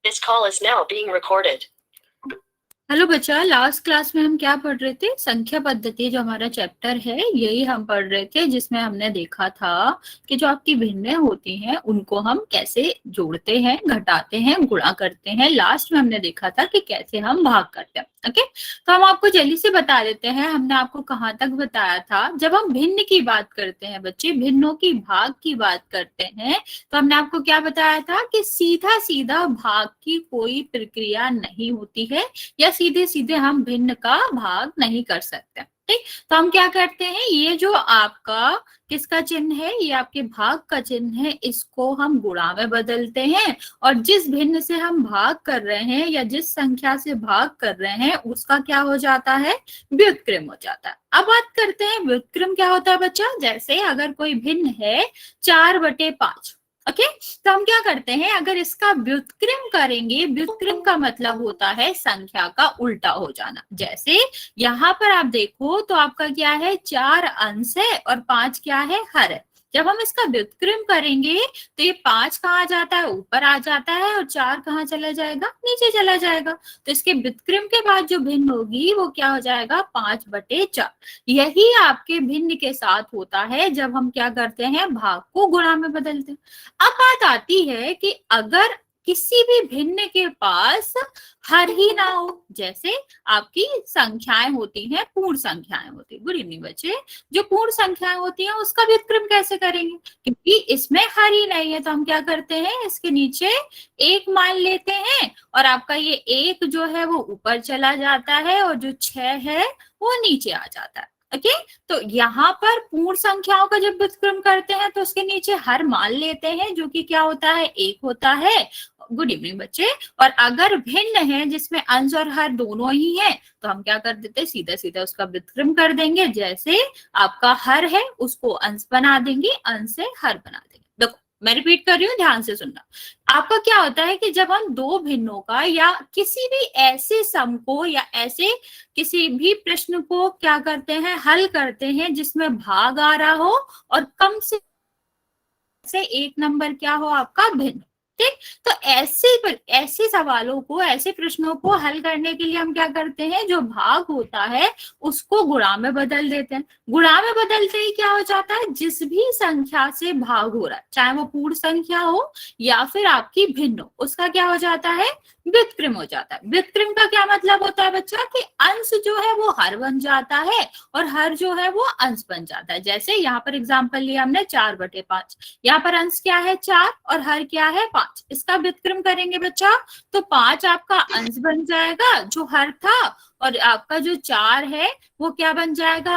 This call is now being recorded. Hello बच्चा, last class में हम क्या पढ़ रहे थे? संख्या पद्धति जो हमारा चैप्टर है यही हम पढ़ रहे थे, जिसमें हमने देखा था कि जो आपकी भिन्नें होती हैं उनको हम कैसे जोड़ते हैं, घटाते हैं, गुणा करते हैं। लास्ट में हमने देखा था कि कैसे हम भाग करते हैं। ओके, तो हम आपको जल्दी से बता देते हैं हमने आपको कहाँ तक बताया था। जब हम भिन्न की बात करते हैं बच्चे, भिन्नों की भाग की बात करते हैं, तो हमने आपको क्या बताया था कि सीधा सीधा भाग की कोई प्रक्रिया नहीं होती है, या सीधे सीधे हम भिन्न का भाग नहीं कर सकते। ठीक, तो हम क्या करते हैं, ये जो आपका किसका चिन्ह है, ये आपके भाग का चिन्ह है, इसको हम गुणा में बदलते हैं, और जिस भिन्न से हम भाग कर रहे हैं या जिस संख्या से भाग कर रहे हैं उसका क्या हो जाता है, व्युत्क्रम हो जाता है। अब बात करते हैं व्युत्क्रम क्या होता है बच्चा। जैसे अगर कोई भिन्न है 4/5, ओके, तो हम क्या करते हैं, अगर इसका व्युत्क्रम करेंगे, व्युत्क्रम का मतलब होता है संख्या का उल्टा हो जाना। जैसे यहाँ पर आप देखो तो आपका क्या है, 4 अंश है और 5 क्या है, हर है। जब हम इसका व्युत्क्रम करेंगे तो ये 5 कहाँ जाता है, ऊपर आ जाता है, और 4 कहाँ चला जाएगा, नीचे चला जाएगा। तो इसके व्युत्क्रम के बाद जो भिन्न होगी वो क्या हो जाएगा, 5/4। यही आपके भिन्न के साथ होता है जब हम क्या करते हैं, भाग को गुणा में बदलते हैं। अब बात आती है कि अगर किसी भी भिन्न के पास हर ही ना हो, जैसे आपकी संख्याएं होती हैं, पूर्ण संख्याएं होती है। गुड इवनिंग बच्चे, जो पूर्ण संख्याएं होती हैं उसका व्युत्क्रम कैसे करेंगे, क्योंकि इसमें हर ही नहीं है, तो हम क्या करते हैं, इसके नीचे एक मान लेते हैं, और आपका ये एक जो है वो ऊपर चला जाता है, और जो 6 है वो नीचे आ जाता है। ओके, तो यहाँ पर पूर्ण संख्याओं का जब व्युत्क्रम करते हैं तो उसके नीचे हर मान लेते हैं, जो कि क्या होता है, एक होता है। गुड इवनिंग बच्चे, और अगर भिन्न है जिसमें अंश और हर दोनों ही है, तो हम क्या कर देते हैं, सीधा सीधा उसका व्युत्क्रम कर देंगे। जैसे आपका हर है उसको अंश बना देंगे, अंश से हर बना देंगे। देखो मैं रिपीट कर रही हूँ, ध्यान से सुनना। आपका क्या होता है कि जब हम दो भिन्नों का या किसी भी ऐसे सम को या ऐसे किसी भी प्रश्न को क्या करते हैं, हल करते हैं जिसमें भाग आ रहा हो और कम से एक नंबर क्या हो आपका भिन्न। ठीक, तो ऐसे सवालों को, ऐसे प्रश्नों को हल करने के लिए हम क्या करते हैं, जो भाग होता है उसको गुणा में बदल देते हैं। गुणा में बदलते ही क्या हो जाता है, जिस भी संख्या से भाग हो रहा है, चाहे वो पूर्ण संख्या हो या फिर आपकी भिन्न हो, उसका क्या हो जाता है, व्युत्क्रम हो जाता है। व्युत्क्रम का क्या मतलब होता है बच्चा, कि अंश जो है वो हर बन जाता है और हर जो है वो अंश बन जाता है। जैसे यहाँ पर एग्जाम्पल लिया हमने 4/5, यहाँ पर अंश क्या है 4 और हर क्या है 5। इसका व्युत्क्रम करेंगे बच्चा तो 5 आपका अंश बन जाएगा जो हर था, और आपका जो 4 है वो क्या बन जाएगा,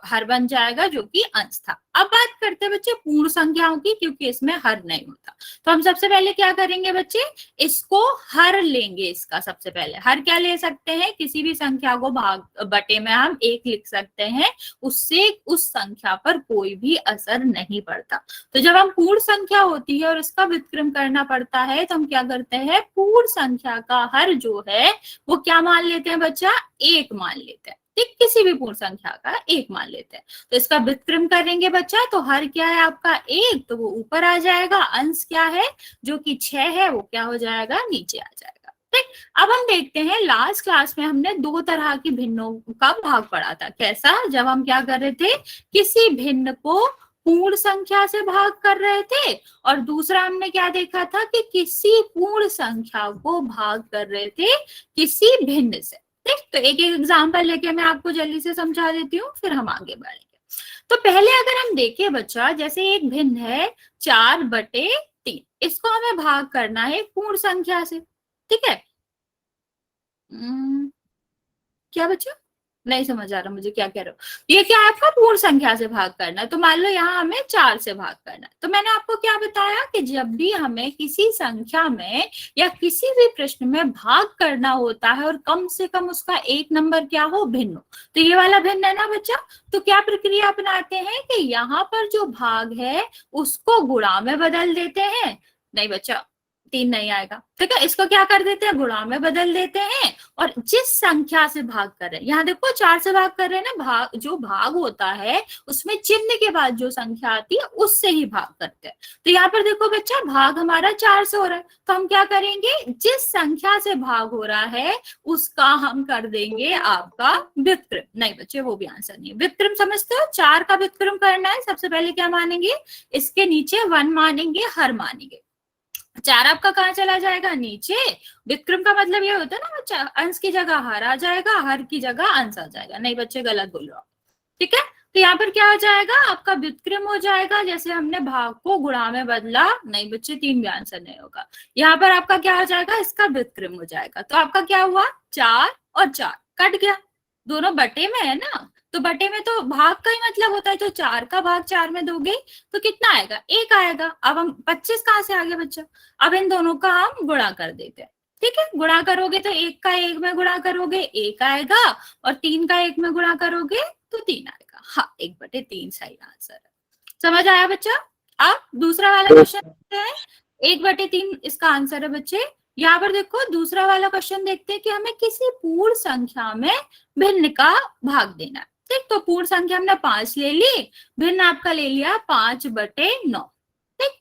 हर बन जाएगा जो कि अंश था। अब बात करते हैं बच्चे पूर्ण संख्याओं की, क्योंकि इसमें हर नहीं होता। तो हम सबसे पहले क्या करेंगे बच्चे, इसको हर लेंगे। इसका सबसे पहले हर क्या ले सकते हैं, किसी भी संख्या को भाग बटे में हम 1 लिख सकते हैं, उससे उस संख्या पर कोई भी असर नहीं पड़ता। तो जब हम पूर्ण संख्या होती है और इसका व्युत्क्रम करना पड़ता है, तो हम क्या करते हैं, पूर्ण संख्या का हर जो है वो क्या मान लेते हैं बच्चा, 1 मान लेते हैं। ठीक, किसी भी पूर्ण संख्या का 1 मान लेते हैं। तो इसका व्युत्क्रम करेंगे बच्चा तो हर क्या है आपका 1, तो वो ऊपर आ जाएगा। अंश क्या है जो कि 6 है, वो क्या हो जाएगा, नीचे आ जाएगा। ठीक, अब हम देखते हैं, लास्ट क्लास में हमने 2 तरह की भिन्नों का भाग पढ़ा था। कैसा, जब हम क्या कर रहे थे, किसी भिन्न को पूर्ण संख्या से भाग कर रहे थे, और दूसरा हमने क्या देखा था कि किसी पूर्ण संख्या को भाग कर रहे थे किसी भिन्न से। ठीक, तो एक एक एग्जांपल लेके मैं आपको जल्दी से समझा देती हूँ, फिर हम आगे बढ़ेंगे। तो पहले अगर हम देखें बच्चा, जैसे एक भिन्न है 4/3, इसको हमें भाग करना है पूर्ण संख्या से। ठीक है, क्या बच्चा, नहीं समझ आ रहा मुझे क्या कह रहे हो। ये क्या है, आपका पूर्ण संख्या से भाग करना है। तो मान लो यहाँ हमें 4 से भाग करना है। तो मैंने आपको क्या बताया कि जब भी हमें किसी संख्या में या किसी भी प्रश्न में भाग करना होता है और कम से कम उसका एक नंबर क्या हो, भिन्न हो, तो ये वाला भिन्न है ना बच्चा, तो क्या प्रक्रिया अपनाते हैं कि यहाँ पर जो भाग है उसको गुणा में बदल देते हैं। नहीं बच्चा, 3 नहीं आएगा। ठीक है, इसको क्या कर देते हैं, गुणा में बदल देते हैं और जिस संख्या से भाग कर रहे हैं, यहाँ देखो 4 से भाग कर रहे हैं ना, भाग जो भाग होता है उसमें चिन्ह के बाद जो संख्या आती है उससे ही भाग करते हैं। तो यहाँ पर देखो बच्चा, भाग हमारा 4 से हो रहा है, तो हम क्या करेंगे, जिस संख्या से भाग हो रहा है उसका हम कर देंगे आपका व्युत्क्रम। नहीं बच्चे, वो भी आंसर नहीं है। व्युत्क्रम समझते हो, 4 का व्युत्क्रम करना है, सबसे पहले क्या मानेंगे, इसके नीचे 1 मानेंगे, हर मानेंगे। 4 आपका कहाँ चला जाएगा, नीचे। विक्रम का मतलब ये होता है ना बच्चा, अंश की जगह हर आ जाएगा, हर की जगह अंश आ जाएगा। नहीं बच्चे, गलत बोल रहे हो। ठीक है, तो यहाँ पर क्या हो जाएगा, आपका व्युत्क्रम हो जाएगा, जैसे हमने भाग को गुणा में बदला। नहीं बच्चे, 3 भी आंसर नहीं होगा। यहाँ पर आपका क्या हो जाएगा, इसका व्युत्क्रम हो जाएगा। तो आपका क्या हुआ, 4 और 4 कट गया, दोनों बटे में है ना, तो बटे में तो भाग का ही मतलब होता है, तो 4 का भाग 4 में दोगे तो कितना आएगा, 1 आएगा। अब हम 25 कहाँ से आ गया बच्चा, अब इन दोनों का हम गुणा कर देते हैं। ठीक है, गुणा करोगे तो 1 का 1 में गुणा करोगे 1 आएगा, और 3 का 1 में गुणा करोगे तो 3 आएगा। हाँ, 1/3 सही आंसर है। समझ आया बच्चा। अब दूसरा वाला क्वेश्चन देखते हैं। 1/3 इसका आंसर है बच्चे। यहाँ पर देखो, दूसरा वाला क्वेश्चन देखते हैं कि हमें किसी पूर्ण संख्या में भिन्न का भाग देना है। ठीक, तो पूर्ण संख्या हमने 5 ले ली, भिन्न आपका ले लिया 5/9। ठीक,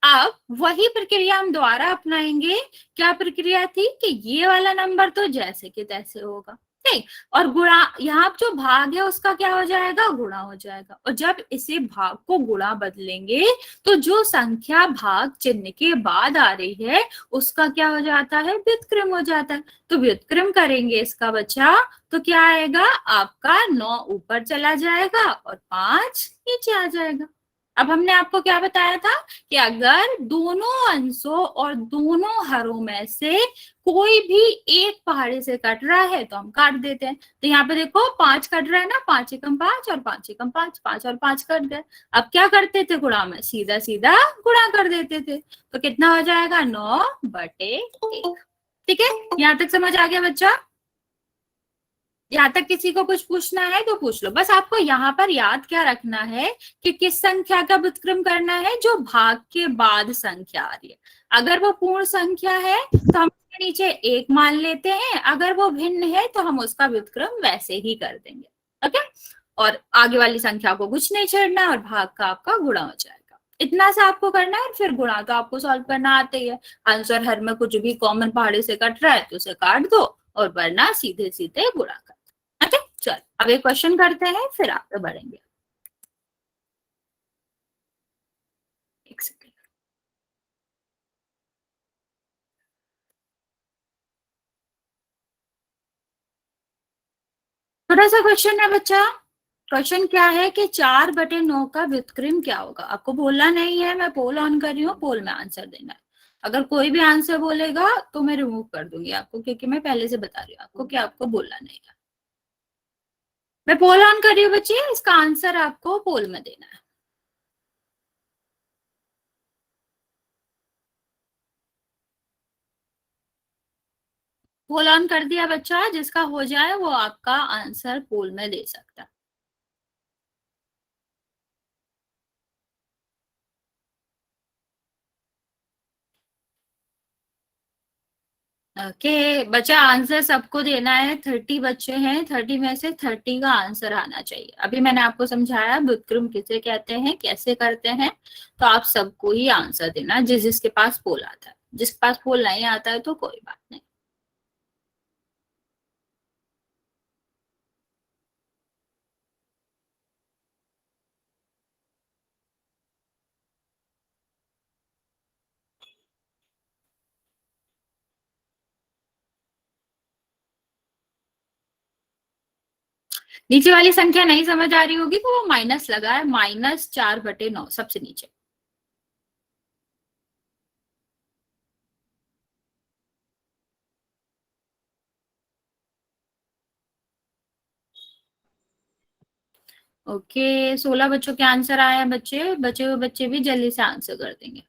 अब वही प्रक्रिया हम दोबारा अपनाएंगे। क्या प्रक्रिया थी कि ये वाला नंबर तो जैसे कि तैसे होगा, ठीक, और गुणा, यहाँ जो भाग है उसका क्या हो जाएगा, गुणा हो जाएगा। और जब इसे भाग को गुणा बदलेंगे तो जो संख्या भाग चिन्ह के बाद आ रही है उसका क्या हो जाता है, व्युत्क्रम हो जाता है। तो व्युत्क्रम करेंगे इसका बच्चा, तो क्या आएगा, आपका 9 ऊपर चला जाएगा और 5 नीचे आ जाएगा। अब हमने आपको क्या बताया था कि अगर दोनों अंशों और दोनों हरों में से कोई भी एक पहाड़े से कट रहा है तो हम काट देते हैं। तो यहाँ पे देखो 5 कट रहा है ना, 5 एकम 5 और 5 एकम 5, 5 और 5 कट गए। अब क्या करते थे, गुणा में सीधा सीधा गुणा कर देते थे। तो कितना हो जाएगा, 9/1। ठीक है, यहाँ तक समझ आ गया बच्चा। यहाँ तक किसी को कुछ पूछना है तो पूछ लो। बस आपको यहाँ पर याद क्या रखना है कि किस संख्या का व्युत्क्रम करना है, जो भाग के बाद संख्या आ रही है। अगर वो पूर्ण संख्या है तो हम उसके नीचे 1 मान लेते हैं, अगर वो भिन्न है तो हम उसका व्युत्क्रम वैसे ही कर देंगे। ओके, और आगे वाली संख्या को कुछ नहीं छेड़ना और भाग का आपका गुणा हो जाएगा। इतना सा आपको करना है, फिर गुणा तो आपको सॉल्व करना आते ही है। आंसर हर में कुछ भी कॉमन पहाड़े से कट रहा है तो उसे काट दो, और वरना सीधे सीधे गुणा कर। ओके, चल अब एक क्वेश्चन करते हैं, फिर आगे बढ़ेंगे। एक सेकेंड। थोड़ा सा क्वेश्चन है बच्चा। क्वेश्चन क्या है कि 4/9 का व्युत्क्रम क्या होगा। आपको बोलना नहीं है, मैं पोल ऑन कर रही हूँ, पोल में आंसर देना है। अगर कोई भी आंसर बोलेगा तो मैं रिमूव कर दूंगी आपको, क्योंकि मैं पहले से बता रही हूँ आपको कि आपको बोलना नहीं है। मैं पोल ऑन कर रही हूँ बच्चे, इसका आंसर आपको पोल में देना है। पोल ऑन कर दिया बच्चा, जिसका हो जाए वो आपका आंसर पोल में दे सकता है। ओके, बच्चा आंसर सबको देना है। 30 बच्चे हैं, 30 में से 30 का आंसर आना चाहिए। अभी मैंने आपको समझाया व्युत्क्रम किसे कहते हैं, कैसे करते हैं, तो आप सबको ही आंसर देना, जिस जिसके पास पोल आता है। जिसके पास पोल नहीं आता है तो कोई बात नहीं। नीचे वाली संख्या नहीं समझ आ रही होगी तो वो माइनस लगा है, -4/9 सबसे नीचे। ओके, 16 बच्चों के आंसर आया बच्चे, बचे हुए बच्चे भी जल्दी से आंसर कर देंगे।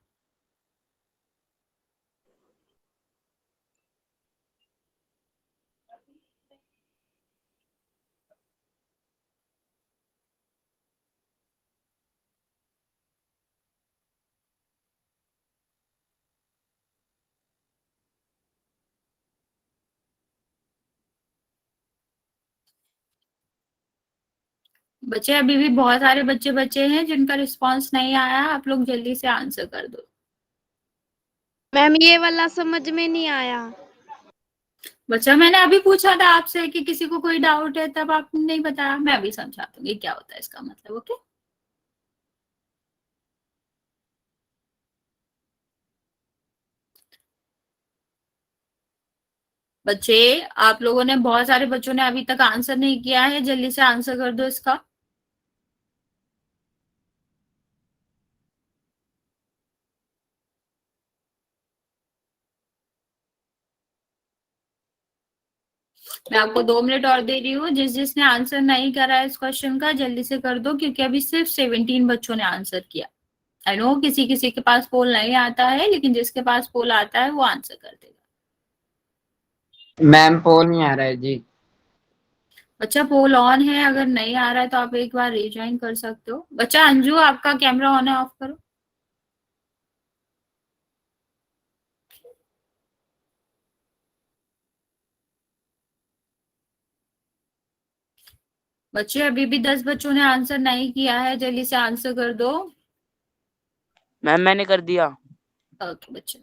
बच्चे अभी भी बहुत सारे बच्चे बचे हैं जिनका रिस्पांस नहीं आया, आप लोग जल्दी से आंसर कर दो। मैम ये वाला समझ में नहीं आया। बच्चा मैंने अभी पूछा था आपसे कि किसी को कोई डाउट है, तब आपने नहीं बताया। मैं अभी समझा दूंगी क्या होता है इसका मतलब। ओके बच्चे, आप लोगों ने, बहुत सारे बच्चों ने अभी तक आंसर नहीं किया है, जल्दी से आंसर कर दो इसका। मैं आपको 2 मिनट और दे रही हूँ। जिसने आंसर नहीं करा है इस क्वेश्चन का, जल्दी से कर दो, क्योंकि अभी सिर्फ 17 बच्चों ने आंसर किया। आई नो किसी किसी के पास पोल नहीं आता है, लेकिन जिसके पास पोल आता है वो आंसर कर देगा। मैम पोल नहीं आ रहा है जी। बच्चा पोल ऑन है, अगर नहीं आ रहा है तो आप एक बार रिज्वाइन कर सकते हो। बच्चा अंजू, आपका कैमरा ऑन है, ऑफ करो। बच्चे अभी भी 10 बच्चों ने आंसर नहीं किया है, जल्दी से आंसर कर दो। मैम मैंने कर दिया। ओके बच्चे,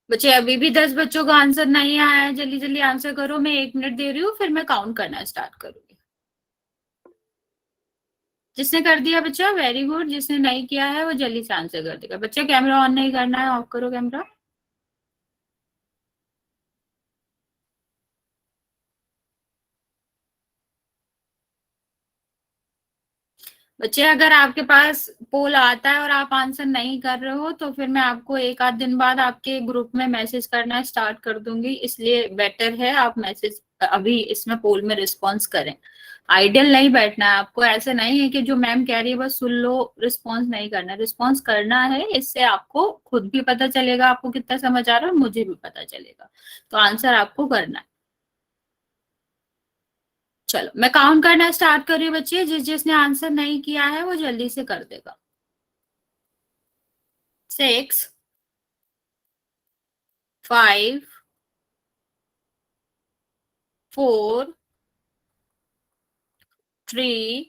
बच्चे अभी भी 10 बच्चों का आंसर नहीं आया है, जल्दी जल्दी आंसर करो। मैं 1 मिनट दे रही हूँ, फिर मैं काउंट करना स्टार्ट करूंगी। जिसने कर दिया बच्चा वेरी गुड, जिसने नहीं किया है वो जल्दी से आंसर कर देगा। बच्चा कैमरा ऑन नहीं करना है, ऑफ करो कैमरा। बच्चे अगर आपके पास पोल आता है और आप आंसर नहीं कर रहे हो, तो फिर मैं आपको एक आध दिन बाद आपके ग्रुप में मैसेज करना स्टार्ट कर दूंगी। इसलिए बेटर है आप मैसेज अभी इसमें पोल में रिस्पॉन्स करें। आइडियल नहीं बैठना है आपको। ऐसे नहीं है कि जो मैम कह रही है बस सुन लो, रिस्पॉन्स नहीं करना। रिस्पॉन्स करना है, इससे आपको खुद भी पता चलेगा आपको कितना समझ आ रहा है, मुझे भी पता चलेगा। तो आंसर आपको करना है। चलो मैं काउंट करना स्टार्ट कर रही हूँ बच्चे। जिसने आंसर नहीं किया है वो जल्दी से कर देगा। 6, 5, 4, 3,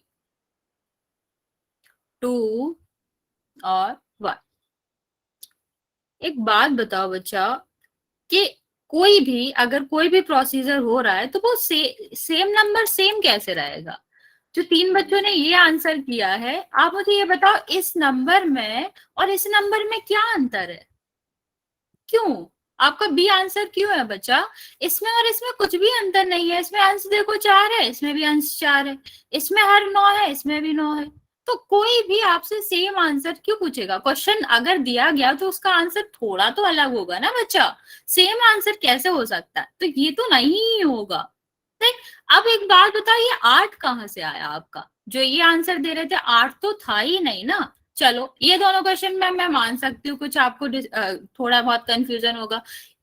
2 और 1। एक बात बताओ बच्चा, कि कोई भी अगर कोई भी प्रोसीजर हो रहा है तो वो सेम नंबर सेम कैसे रहेगा? जो 3 बच्चों ने ये आंसर किया है, आप मुझे ये बताओ इस नंबर में और इस नंबर में क्या अंतर है? क्यों? आपका बी आंसर क्यों है बच्चा? इसमें और इसमें कुछ भी अंतर नहीं है। इसमें अंश देखो 4 है, इसमें भी अंश 4 है, इसमें हर 9 है, इसमें भी 9 है। तो कोई भी आपसे सेम आंसर क्यों पूछेगा? क्वेश्चन अगर दिया गया तो उसका आंसर थोड़ा तो अलग होगा ना बच्चा। सेम आंसर कैसे हो सकता है? तो ये तो नहीं होगा। ठीक, अब एक बात बताओ, ये 8 कहाँ से आया आपका? जो ये आंसर दे रहे थे 8 तो था ही नहीं ना। चलो ये दोनों क्वेश्चन में मैं मान सकती हूँ कुछ आपको थोड़ा बहुत कंफ्यूजन होगा।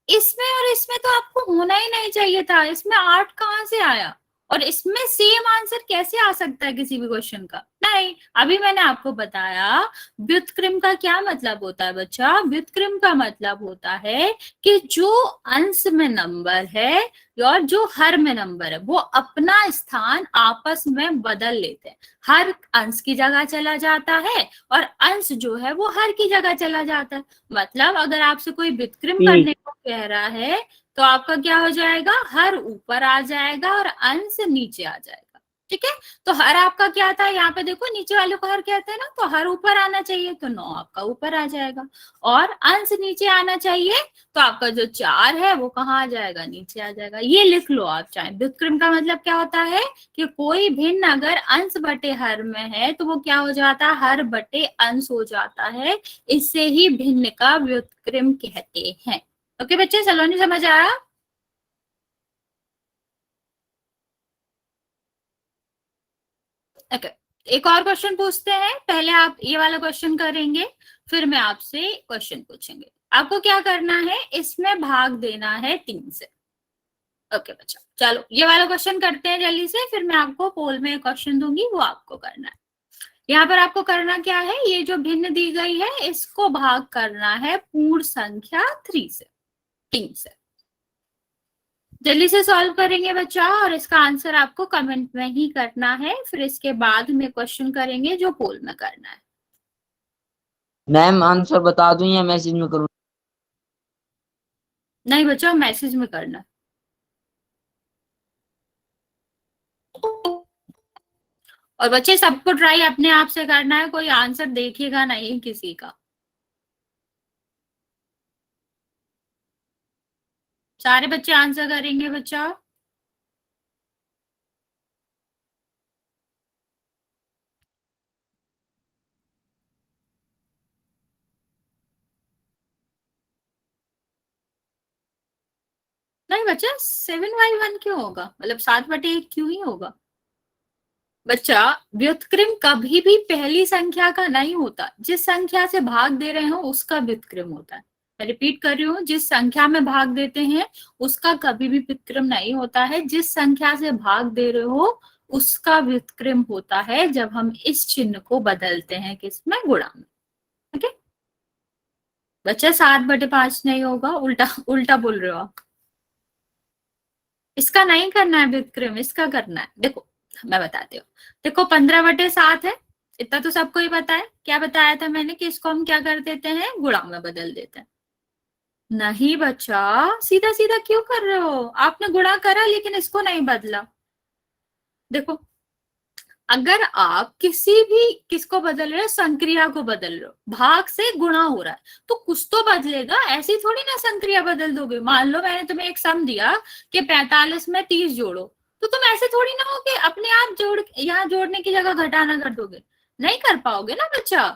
इसमें और इसमें तो आपको होना ही नहीं चाहिए था। इसमें 8 कहाँ से आया और इसमें सेम आंसर कैसे आ सकता है किसी भी क्वेश्चन का? नहीं, अभी मैंने आपको बताया व्युत्क्रम का क्या मतलब होता है बच्चा। व्युत्क्रम का मतलब होता है कि जो अंश में नंबर है और जो हर में नंबर है वो अपना स्थान आपस में बदल लेते हैं। हर अंश की जगह चला जाता है और अंश जो है वो हर की जगह चला जाता है। मतलब अगर आपसे कोई व्युत्क्रम करने को कह रहा है तो आपका क्या हो जाएगा? हर ऊपर आ जाएगा और अंश नीचे आ जाएगा। ठीक है, तो हर आपका क्या था? यहाँ पे देखो नीचे वाले को हर कहते हैं ना, तो हर ऊपर आना चाहिए, तो 9 आपका ऊपर आ जाएगा। और अंश नीचे आना चाहिए, तो आपका जो 4 है वो कहाँ आ जाएगा? नीचे आ जाएगा। ये लिख लो आप चाहे। व्युत्क्रम का मतलब क्या होता है कि कोई भिन्न अगर अंश बटे हर में है तो वो क्या हो जाता है? हर बटे अंश हो जाता है। इससे ही भिन्न का व्युत्क्रम कहते हैं। ओके बच्चे, सलोनी समझ आया? ओके, एक और क्वेश्चन पूछते हैं। पहले आप ये वाला क्वेश्चन करेंगे, फिर मैं आपसे क्वेश्चन पूछेंगे। आपको क्या करना है? इसमें भाग देना है 3 से। ओके बच्चा, चलो ये वाला क्वेश्चन करते हैं जल्दी से, फिर मैं आपको पोल में क्वेश्चन दूंगी, वो आपको करना है। यहाँ पर आपको करना क्या है, ये जो भिन्न दी गई है इसको भाग करना है पूर्ण संख्या 3 से, 3 से। जल्दी से सॉल्व करेंगे बच्चा, और इसका आंसर आपको कमेंट में ही करना है, फिर इसके बाद में क्वेश्चन करेंगे जो पोल में करना है। मैम आंसर बता दूं या मैसेज में करूं? नहीं बच्चा, मैसेज में करना है। और बच्चे सबको ट्राई अपने आप से करना है, कोई आंसर देखिएगा नहीं किसी का। सारे बच्चे आंसर करेंगे बच्चा। नहीं बच्चा, 7/1 क्यों होगा, मतलब 7/1 क्यों ही होगा बच्चा? व्युत्क्रम कभी भी पहली संख्या का नहीं होता, जिस संख्या से भाग दे रहे हो उसका व्युत्क्रम होता है। मैं रिपीट कर रही हूँ, जिस संख्या में भाग देते हैं उसका कभी भी व्युत्क्रम नहीं होता है, जिस संख्या से भाग दे रहे हो उसका व्युत्क्रम होता है जब हम इस चिन्ह को बदलते हैं, किसमें, गुणा में। ठीक है बच्चा, 7/5 नहीं होगा, उल्टा उल्टा बोल रहे हो आप। इसका नहीं करना है व्युत्क्रम, इसका करना है। देखो मैं बताती हूँ, देखो 15/7 है, इतना तो सबको ही पता है। क्या बताया था मैंने कि इसको हम क्या कर देते हैं, गुणा में बदल देते हैं। नहीं बच्चा, सीधा सीधा क्यों कर रहे हो, आपने गुणा करा लेकिन इसको नहीं बदला। देखो अगर आप किसी भी किसको बदल रहे हो, संक्रिया को बदल रहे हो, भाग से गुणा हो रहा है तो कुछ तो बदलेगा, ऐसी थोड़ी ना संक्रिया बदल दोगे। मान लो मैंने तुम्हें एक सम दिया कि 45 में 30 जोड़ो, तो तुम ऐसे थोड़ी ना हो कि अपने आप यहाँ जोड़ने की जगह घटाना कर दोगे, नहीं कर पाओगे ना बच्चा।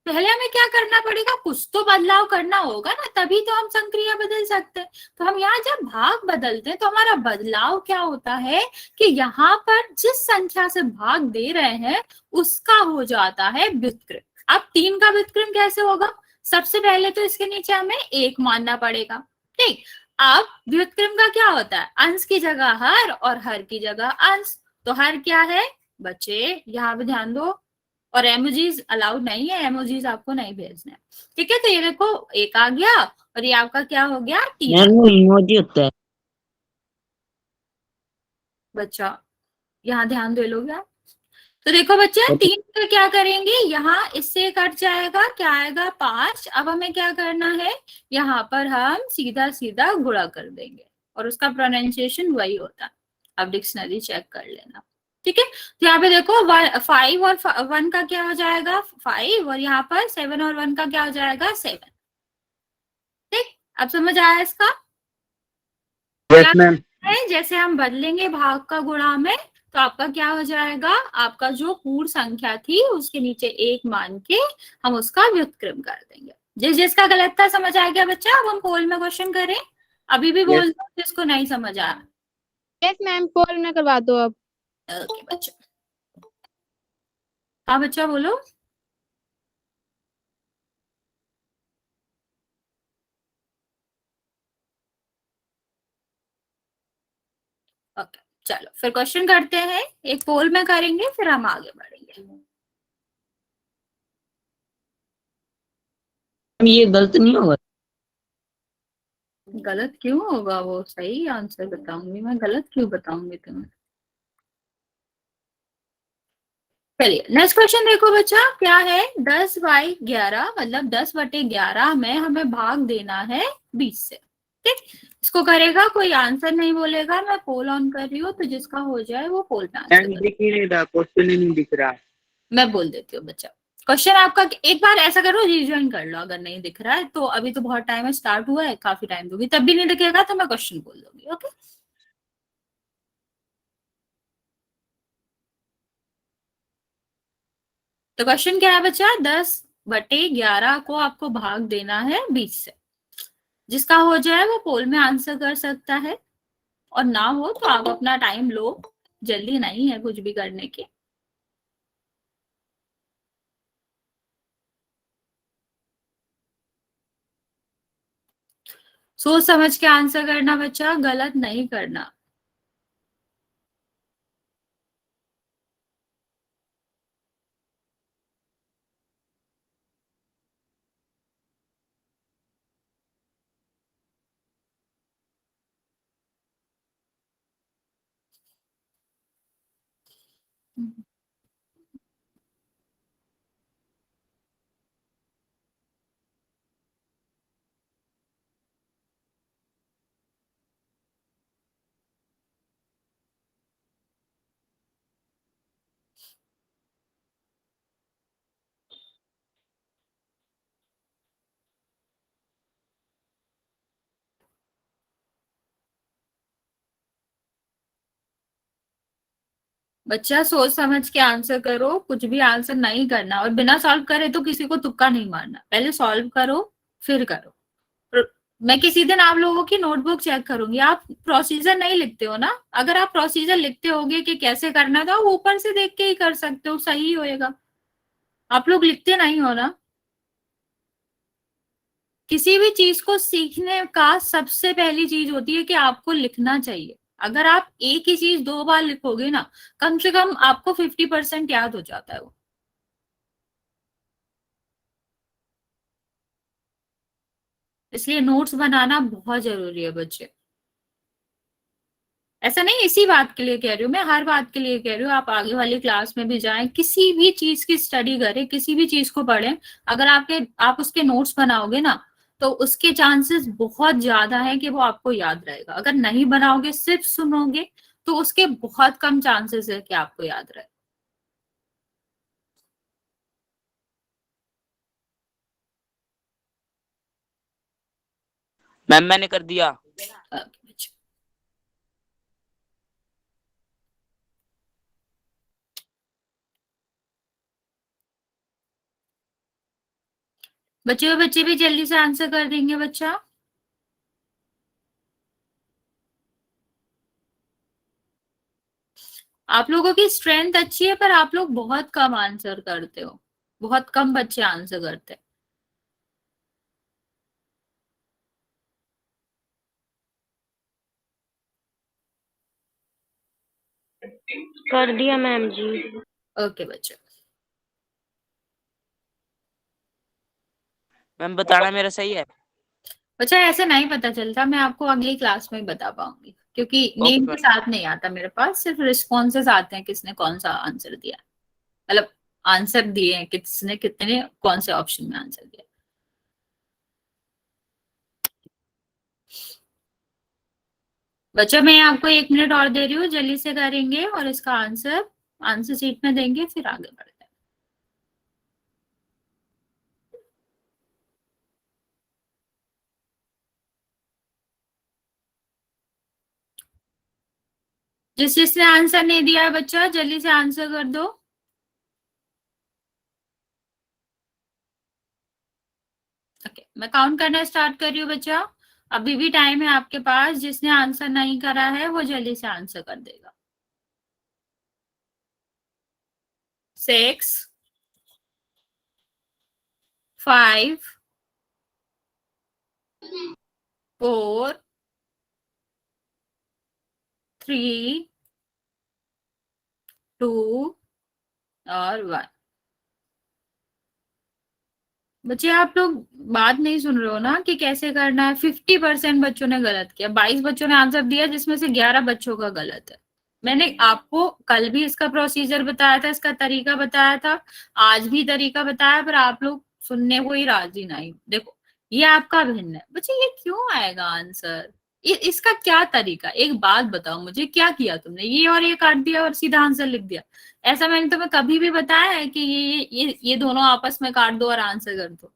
पहले हमें क्या करना पड़ेगा, कुछ तो बदलाव करना होगा ना, तभी तो हम संक्रिया बदल सकते हैं। तो हम यहाँ जब भाग बदलते हैं तो हमारा बदलाव क्या होता है कि यहाँ पर जिस संख्या से भाग दे रहे हैं उसका हो जाता है व्युत्क्रम। अब 3 का व्युत्क्रम कैसे होगा, सबसे पहले तो इसके नीचे हमें 1 मानना पड़ेगा। ठीक, अब व्युत्क्रम का क्या होता है, अंश की जगह हर और हर की जगह अंश। तो हर क्या है बच्चे, यहाँ पे ध्यान दो, और एमोजीज अलाउड नहीं है, एमोजीज आपको नहीं भेजने। ठीक है, तो ये देखो 1 आ गया और ये आपका क्या हो गया, 3 वो इमोजी होता है बच्चा, यहाँ ध्यान दे लोगे आप। तो देखो बच्चे 3 का क्या करेंगे, यहाँ इससे कट जाएगा, क्या आएगा 5। अब हमें क्या करना है, यहाँ पर हम सीधा सीधा गुणा कर देंगे और उसका प्रोनाउंसिएशन वही होता है। अब डिक्शनरी चेक कर लेना। ठीक है, तो यहाँ पे देखो 5 और 1 का क्या हो जाएगा 5, और यहाँ पर 7 और 1 का क्या हो जाएगा 7। ठीक, अब समझ आया इसका? Yes ma'am. जैसे हम बदलेंगे भाग का गुणा में तो आपका क्या हो जाएगा, आपका जो पूर्ण संख्या थी उसके नीचे 1 मान के हम उसका व्युत्क्रम कर देंगे। जिसका गलत था समझ आ गया बच्चा? अब हम पोल में क्वेश्चन करें, अभी भी बोल दो जिसको नहीं समझ आया। यस मैम, पोल में करवा दो अब। ओके बच्चा, हाँ बच्चा बोलो। ओके चलो फिर क्वेश्चन करते हैं, एक पोल में करेंगे फिर हम आगे बढ़ेंगे। ये गलत नहीं होगा? गलत क्यों होगा, वो सही आंसर बताऊंगी मैं, गलत क्यों बताऊंगी तुम्हें। चलिए नेक्स्ट क्वेश्चन देखो बच्चा, क्या है 10/11 मतलब 10/11 में हमें भाग देना है 20 से। ठीक, इसको करेगा कोई आंसर नहीं बोलेगा, मैं पोल ऑन कर रही हूँ, तो जिसका हो जाए वो पोल में आंसर मैम दिख ही नहीं रहा, क्वेश्चन ही नहीं दिख रहा। मैं बोल देती हूँ बच्चा। क्वेश्चन आपका, एक बार ऐसा करो रिज्वाइन कर लो, अगर नहीं दिख रहा है तो अभी तो बहुत टाइम है, स्टार्ट हुआ है, काफी टाइम दूंगी, तब भी नहीं दिखेगा तो मैं क्वेश्चन बोल दूंगी। ओके तो क्वेश्चन क्या है बच्चा, 10/11 को आपको भाग देना है 20 से। जिसका हो जाए वो पोल में आंसर कर सकता है, और ना हो तो आप अपना टाइम लो, जल्दी नहीं है कुछ भी करने की। सोच समझ के आंसर करना बच्चा, गलत नहीं करना। बच्चा सोच समझ के आंसर करो, कुछ भी आंसर नहीं करना, और बिना सॉल्व करे तो किसी को तुक्का नहीं मारना, पहले सॉल्व करो फिर करो। मैं किसी दिन आप लोगों की नोटबुक चेक करूंगी, आप प्रोसीजर नहीं लिखते हो ना। अगर आप प्रोसीजर लिखते होगे कि कैसे करना था, वो ऊपर से देख के ही कर सकते हो, सही होएगा। आप लोग लिखते नहीं हो ना। किसी भी चीज को सीखने का सबसे पहली चीज होती है कि आपको लिखना चाहिए। अगर आप एक ही चीज 2 बार लिखोगे ना, कम से कम आपको 50% याद हो जाता है वो। इसलिए नोट्स बनाना बहुत जरूरी है बच्चे। ऐसा नहीं इसी बात के लिए कह रही हूँ, मैं हर बात के लिए कह रही हूँ। आप आगे वाली क्लास में भी जाएं, किसी भी चीज की स्टडी करें, किसी भी चीज को पढ़ें, अगर आप उसके नोट्स बनाओगे ना, तो उसके चांसेस बहुत ज्यादा है कि वो आपको याद रहेगा। अगर नहीं बनाओगे, सिर्फ सुनोगे, तो उसके बहुत कम चांसेस है कि आपको याद रहे। मैम मैंने कर दिया। बच्चे भी जल्दी से आंसर कर देंगे बच्चा। आप लोगों की स्ट्रेंथ अच्छी है, पर आप लोग बहुत कम आंसर करते हो, बहुत कम बच्चे आंसर करते हैं। कर दिया मैम जी। ओके बच्चे। मैम बताना मेरा सही है। बच्चा ऐसे नहीं पता चलता, मैं आपको अगली क्लास में बता पाऊंगी, क्योंकि ओके नेम के मैम। साथ नहीं आता मेरे पास, सिर्फ रिस्पॉन्सेस आते हैं, किसने कौन सा आंसर दिया, मतलब आंसर दिए हैं किसने, कितने कौन से ऑप्शन में आंसर दिया। बच्चा मैं आपको 1 मिनट और दे रही हूँ, जल्दी से करेंगे और इसका आंसर शीट में देंगे, फिर आगे बढ़ते हैं। जिसने आंसर नहीं दिया है बच्चा, जल्दी से आंसर कर दो। ओके, मैं काउंट करना स्टार्ट कर रही हूँ बच्चा। अभी भी टाइम है आपके पास, जिसने आंसर नहीं करा है वो जल्दी से आंसर कर देगा। 6, 5, 4, 3, 2 और 1। बच्चे आप लोग बात नहीं सुन रहे हो ना कि कैसे करना है। 50% बच्चों ने गलत किया, 22 बच्चों ने आंसर दिया, जिसमें से 11 बच्चों का गलत है। मैंने आपको कल भी इसका प्रोसीजर बताया था, इसका तरीका बताया था, आज भी तरीका बताया, पर आप लोग सुनने को ही राजी नहीं। देखो ये आपका भिन्न है बच्चे, ये क्यों आएगा आंसर, इसका क्या तरीका। एक बात बताओ मुझे, क्या किया तुमने, ये और ये काट दिया और सीधा आंसर लिख दिया। ऐसा मैंने तुम्हें कभी भी बताया है कि ये दोनों आपस में काट दो और आंसर कर दो?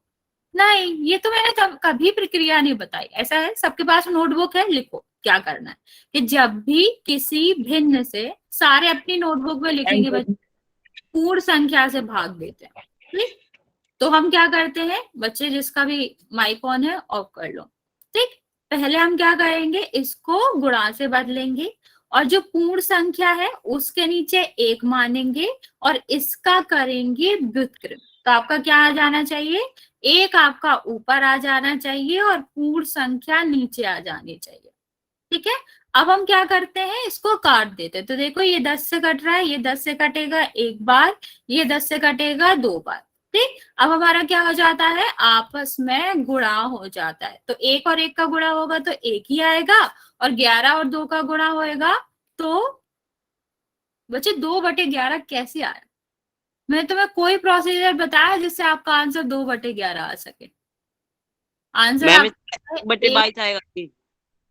नहीं, ये तो मैंने कभी प्रक्रिया नहीं बताई। ऐसा है, सबके पास नोटबुक है, लिखो क्या करना है कि जब भी किसी भिन्न से, सारे अपनी नोटबुक में लिखेंगे बच्चे, पूर्ण संख्या से भाग देते हैं। ठीक, तो हम क्या करते हैं बच्चे, जिसका भी माइक ऑन है ऑफ कर लो। ठीक, पहले हम क्या करेंगे, इसको गुणा से बदलेंगे, और जो पूर्ण संख्या है उसके नीचे 1 मानेंगे, और इसका करेंगे व्युत्क्रम। तो आपका क्या आ जाना चाहिए, 1 आपका ऊपर आ जाना चाहिए और पूर्ण संख्या नीचे आ जानी चाहिए। ठीक है, अब हम क्या करते हैं, इसको काट देते हैं। तो देखो ये 10 से कट रहा है, ये 10 से कटेगा 1 बार, ये 10 से कटेगा 2 बार। ठीक, अब हमारा क्या हो जाता है, आपस में गुणा हो जाता है। तो 1 और 1 का गुणा होगा तो 1 ही आएगा, और 11 और 2 का गुणा होएगा तो बच्चे 2/11 कैसे आया? मैंने तुम्हें कोई प्रोसीजर बताया जिससे आपका आंसर 2/11 आ सके? आंसर मैम आपका बटे एक, 22 आएगा कि?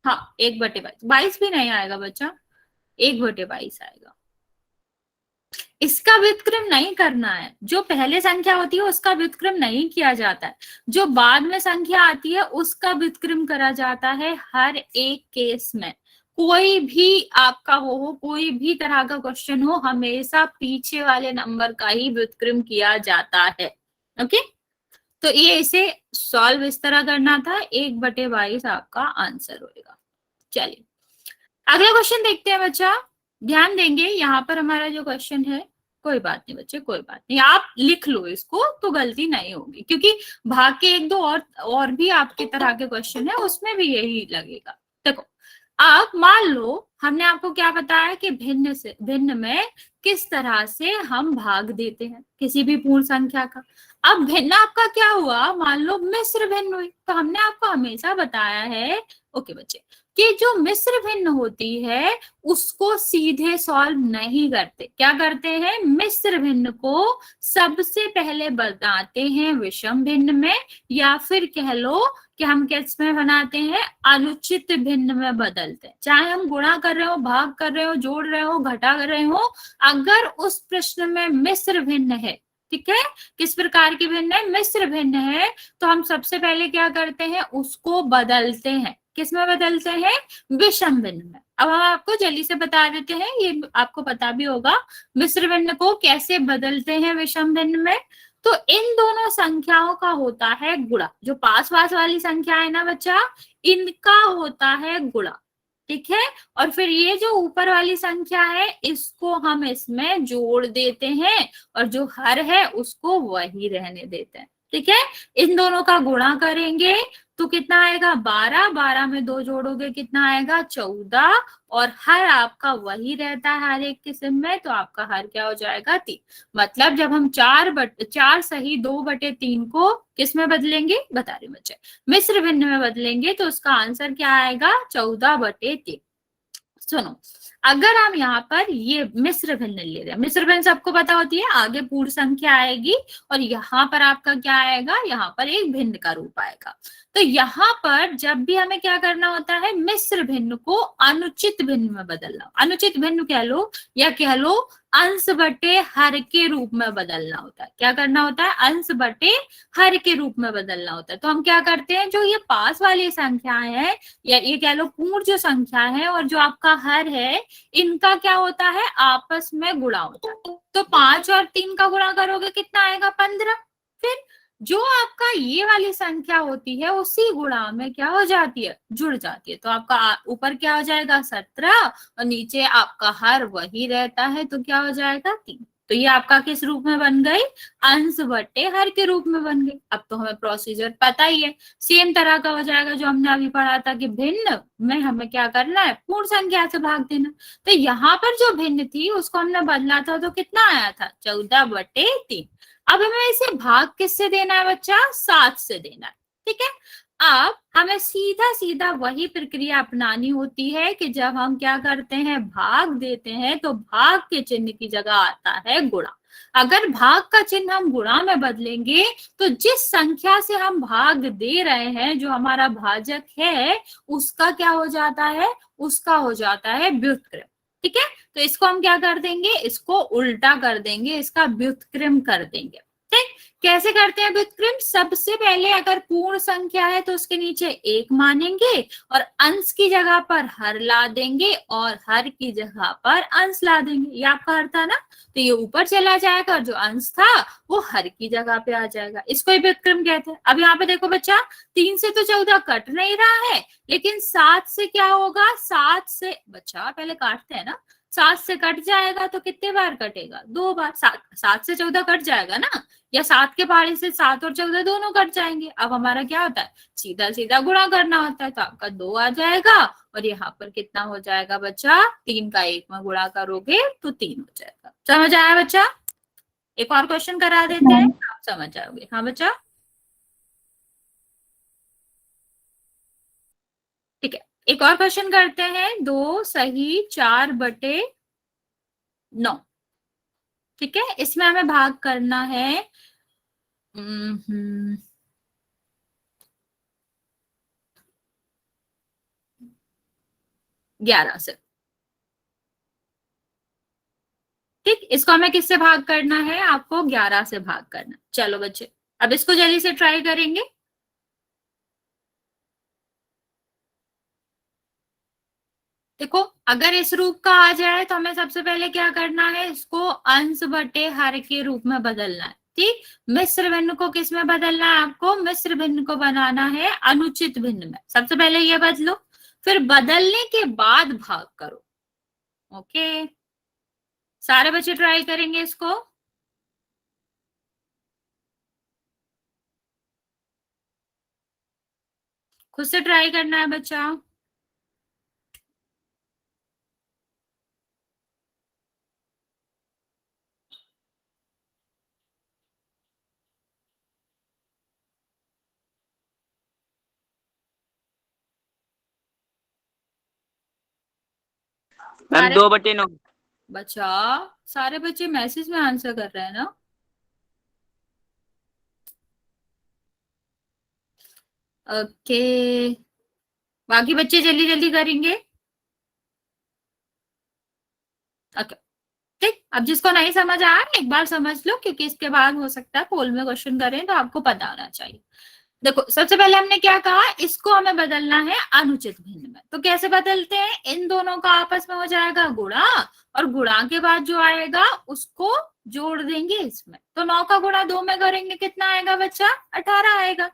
हाँ 1/22, 22 भी नहीं आएगा बच्चा, 1/22 आएगा। इसका व्युत्क्रम नहीं करना है, जो पहले संख्या होती है उसका व्युत्क्रम नहीं किया जाता है, जो बाद में संख्या आती है उसका व्युत्क्रम करा जाता है हर एक केस में। कोई भी आपका वो हो, कोई भी तरह का क्वेश्चन हो, हमेशा पीछे वाले नंबर का ही व्युत्क्रम किया जाता है। ओके, तो ये इसे सॉल्व इस तरह करना था, 1/22 आपका आंसर होगा। चलिए अगला क्वेश्चन देखते हैं बच्चा, ध्यान देंगे यहाँ पर हमारा जो क्वेश्चन है, कोई बात नहीं बच्चे, कोई बात नहीं, आप लिख लो इसको तो गलती नहीं होगी, क्योंकि भाग के एक दो और भी आपके तरह के क्वेश्चन है उसमें भी यही लगेगा। देखो अब मान लो हमने आपको क्या बताया कि भिन्न में किस तरह से हम भाग देते हैं किसी भी पूर्ण संख्या का। अब भिन्न आपका क्या हुआ, मान लो मिश्र भिन्न हुई, तो हमने आपको हमेशा बताया है, ओके बच्चे, कि जो मिश्र भिन्न होती है उसको सीधे सॉल्व नहीं करते, क्या करते हैं, मिश्र भिन्न को सबसे पहले बनाते हैं विषम भिन्न में, या फिर कह लो कि हम किस में बनाते हैं, अनुचित भिन्न में बदलते हैं। चाहे हम गुणा कर रहे हो, भाग कर रहे हो, जोड़ रहे हो, घटा कर रहे हो, अगर उस प्रश्न में मिश्र भिन्न है, ठीक है, किस प्रकार की भिन्न है, मिश्र भिन्न है, तो हम सबसे पहले क्या करते हैं, उसको बदलते हैं, किस में बदलते हैं, विषम भिन्न में। अब हम आपको जल्दी से बता देते हैं, ये आपको पता भी होगा मिश्र भिन्न को कैसे बदलते हैं विषम भिन्न में। तो इन दोनों संख्याओं का होता है गुणा, जो पास पास वाली संख्या है ना बच्चा, इनका होता है गुणा, ठीक है, और फिर ये जो ऊपर वाली संख्या है इसको हम इसमें जोड़ देते हैं, और जो हर है उसको वही रहने देते हैं, ठीक है। इन दोनों का गुणा करेंगे तो कितना आएगा, 12, 12 में 2 जोड़ोगे कितना आएगा, 14, और हर आपका वही रहता है हर एक किस्म में, तो आपका हर क्या हो जाएगा, 3। मतलब जब हम 4 सही 2/3 को किस में बदलेंगे, बता रही बच्चे, मिश्र भिन्न में बदलेंगे, तो उसका आंसर क्या आएगा, 14/3। सुनो, अगर हम यहाँ पर ये मिश्र भिन्न ले रहे हैं, मिश्र भिन्न सबको पता होती है, आगे पूर्ण संख्या आएगी और यहाँ पर आपका क्या आएगा, यहाँ पर एक भिन्न का रूप आएगा। तो यहाँ पर जब भी हमें क्या करना होता है, मिश्र भिन्न को अनुचित भिन्न में बदलना, अनुचित भिन्न कह लो या कह लो अंश बटे हर के रूप में बदलना होता है। क्या करना होता है, अंश बटे हर के रूप में बदलना होता है। तो हम क्या करते हैं, जो ये पास वाली संख्या है या ये कह लो पूर्ण जो संख्या है और जो आपका हर है, इनका क्या होता है, आपस में गुणा होता है। तो 5 और 3 का गुणा करोगे कितना आएगा, 15। फिर जो आपका ये वाली संख्या होती है उसी गुणा में क्या हो जाती है, जुड़ जाती है। तो आपका ऊपर क्या हो जाएगा, 17, और नीचे आपका हर वही रहता है, तो क्या हो जाएगा, 3। तो ये आपका किस रूप में बन गई, अंश बटे हर के रूप में बन गई। अब तो हमें प्रोसीजर पता ही है, सेम तरह का हो जाएगा जो हमने अभी पढ़ा था कि भिन्न में हमें क्या करना है, पूर्ण संख्या से भाग देना। तो यहाँ पर जो भिन्न थी उसको हमने बदला था, तो कितना आया था, 14/3। अब हमें इसे भाग किससे देना है बच्चा, 7 से देना है, ठीक है। अब हमें सीधा सीधा वही प्रक्रिया अपनानी होती है कि जब हम क्या करते हैं, भाग देते हैं, तो भाग के चिन्ह की जगह आता है गुणा। अगर भाग का चिन्ह हम गुणा में बदलेंगे तो जिस संख्या से हम भाग दे रहे हैं, जो हमारा भाजक है, उसका क्या हो जाता है, उसका हो जाता है व्युत्क्रम, ठीक है। तो इसको हम क्या कर देंगे, इसको उल्टा कर देंगे, इसका व्युत्क्रम कर देंगे, ठीक। कैसे करते हैं व्युत्क्रम, सबसे पहले अगर पूर्ण संख्या है तो उसके नीचे 1 मानेंगे और अंश की जगह पर हर ला देंगे और हर की जगह पर अंश ला देंगे। ये आपका हर था ना, तो ये ऊपर चला जाएगा और जो अंश था वो हर की जगह पे आ जाएगा। इसको ही व्युत्क्रम कहते हैं। अब यहाँ पे देखो बच्चा, 3 से तो 14 कट नहीं रहा है, लेकिन 7 से क्या होगा, 7 से बच्चा पहले काटते हैं ना, 7 से कट जाएगा तो कितने बार कटेगा, 2 बार। 7 से 14 कट जाएगा ना, या 7 के पहाड़े से 7 और 14 दोनों कट जाएंगे। अब हमारा क्या होता है, सीधा सीधा गुणा करना होता है, तो आपका 2 आ जाएगा और यहाँ पर कितना हो जाएगा बच्चा, 3 का 1 में गुणा करोगे तो 3 हो जाएगा। समझ आया बच्चा, एक और क्वेश्चन करा देते हैं, आप समझ जाओगे। हाँ बच्चा, ठीक है, एक और क्वेश्चन करते हैं। 2 सही 4/, 9। ठीक है, इसमें हमें भाग करना है 11 से। ठीक, इसको हमें किससे भाग करना है? आपको 11 से भाग करना। चलो बच्चे, अब इसको जल्दी से ट्राई करेंगे। देखो, अगर इस रूप का आ जाए तो हमें सबसे पहले क्या करना है? इसको अंश बटे हर के रूप में बदलना है। ठीक, मिश्र भिन्न को किस में बदलना है? आपको मिश्र भिन्न को बनाना है अनुचित भिन्न में। सबसे पहले ये बदलो, फिर बदलने के बाद भाग करो। ओके, सारे बच्चे ट्राई करेंगे इसको। खुद से ट्राई करना है बच्चा। मैम सारे 2/9। बच्चा, सारे बच्चे मैसेज में आंसर कर रहे हैं ना? ओके, बाकी बच्चे जल्दी जल्दी करेंगे। ओके, ठीक, अब जिसको नहीं समझ आया एक बार समझ लो, क्योंकि इसके बाद हो सकता है पोल में क्वेश्चन करें तो आपको पता होना चाहिए। देखो, सबसे पहले हमने क्या कहा? इसको हमें बदलना है अनुचित भिन्न में। तो कैसे बदलते हैं? इन दोनों का आपस में हो जाएगा गुणा, और गुणा के बाद जो आएगा उसको जोड़ देंगे इसमें। तो 9 का गुणा 2 में करेंगे, कितना आएगा बच्चा? 18 आएगा।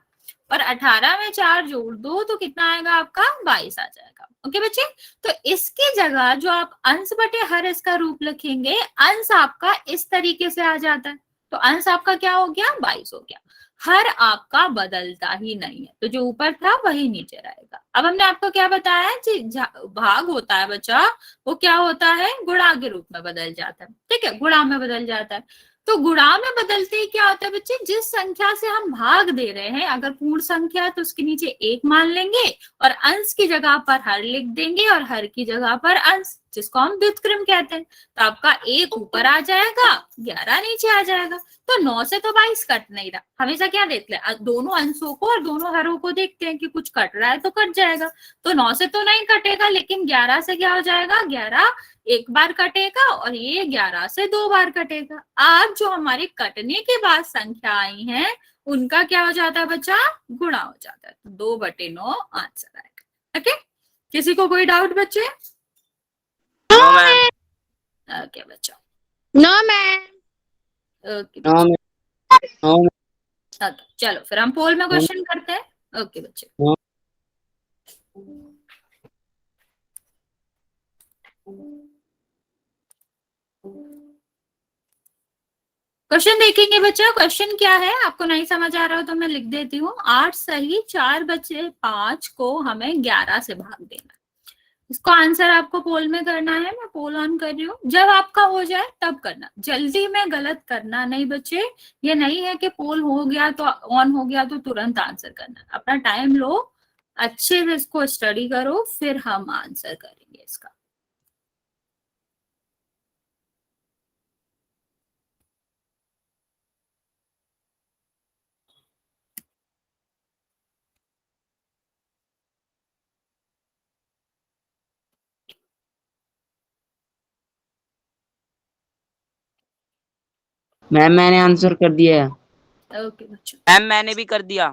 और 18 में 4 जोड़ दो तो कितना आएगा आपका? 22 आ जाएगा। ओके बच्चे, तो इसकी जगह जो आप अंश बटे हर इसका रूप लिखेंगे, अंश आपका इस तरीके से आ जाता है। तो अंश आपका क्या हो गया? 22 हो गया। हर आपका बदलता ही नहीं है, तो जो ऊपर था वही नीचे रहेगा। अब हमने आपको क्या बताया जी? भाग होता है बच्चा, वो क्या होता है? गुणा के रूप में बदल जाता है। ठीक है, गुणा में बदल जाता है। तो गुणा में बदलते ही क्या होता है बच्चे? जिस संख्या से हम भाग दे रहे हैं, अगर पूर्ण संख्या है तो उसके नीचे 1 मान लेंगे, और अंश की जगह पर हर लिख देंगे, और हर की जगह पर अंश, जिसको हम व्युत्क्रम कहते हैं। तो आपका 1 ऊपर आ जाएगा, 11 नीचे आ जाएगा। तो 9 से तो 22 कट नहीं रहा। हमेशा क्या देखते हैं? दोनों अंशों को और दोनों हरों को देखते हैं कि कुछ कट रहा है तो कट जाएगा। तो 9 से तो नहीं कटेगा, लेकिन 11 से क्या हो जाएगा? 11 एक बार कटेगा, और ये 11 से 2 बार कटेगा। अब जो हमारी कटने के बाद संख्या आई है, उनका क्या हो जाता है बच्चा? गुणा हो जाता है। तो 2/9 आंसर आएगा। ओके, किसी को कोई डाउट बच्चे? No ma'am. ओके बच्चा, नो मैम। ओके नो बच्चा। नो ओके, चलो फिर हम पोल में क्वेश्चन करते हैं। ओके बच्चे, नो। क्वेश्चन देखेंगे बच्चा। क्वेश्चन क्या है? आपको नहीं समझ आ रहा हो तो मैं लिख देती हूँ। 8 सही 4 बचे 5 को हमें 11 से भाग देना। इसको आंसर आपको पोल में करना है। मैं पोल ऑन कर रही हूँ, जब आपका हो जाए तब करना, जल्दी में गलत करना नहीं बच्चे। ये नहीं है कि पोल हो गया तो ऑन हो गया तो तुरंत आंसर करना। अपना टाइम लो, अच्छे से इसको स्टडी करो, फिर हम आंसर करेंगे इसका। मैम मैंने आंसर कर दिया है। ओके बच्चों, मैम मैंने भी कर दिया।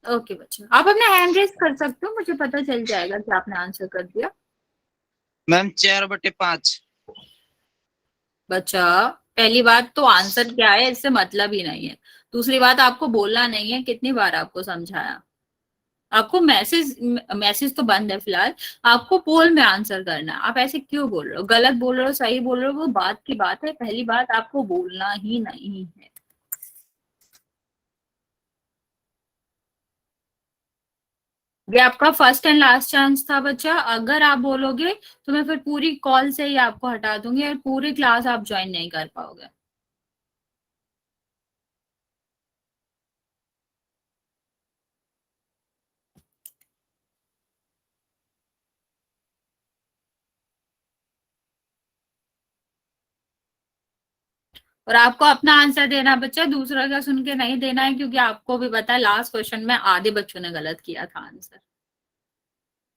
ओके बच्चों, आप अपने हैंड रेस कर सकते हो, मुझे पता चल जाएगा कि आपने आंसर कर दिया। मैम 4/5। बच्चा, पहली बात तो आंसर क्या है इससे मतलब ही नहीं है। दूसरी बात, आपको बोलना नहीं है। कितनी बार आपको समझाया? आपको मैसेज मैसेज तो बंद है फिलहाल। आपको पोल में आंसर करना है। आप ऐसे क्यों बोल रहे हो? गलत बोल रहे हो, सही बोल रहे हो, वो बात की बात है। पहली बात, आपको बोलना ही नहीं है। ये आपका फर्स्ट एंड लास्ट चांस था बच्चा। अगर आप बोलोगे तो मैं फिर पूरी कॉल से ही आपको हटा दूंगी, और पूरी क्लास आप ज्वाइन नहीं कर पाओगे। और आपको अपना आंसर देना बच्चा, दूसरा का सुन के नहीं देना है, क्योंकि आपको भी पता है लास्ट क्वेश्चन में आधे बच्चों ने गलत किया था आंसर।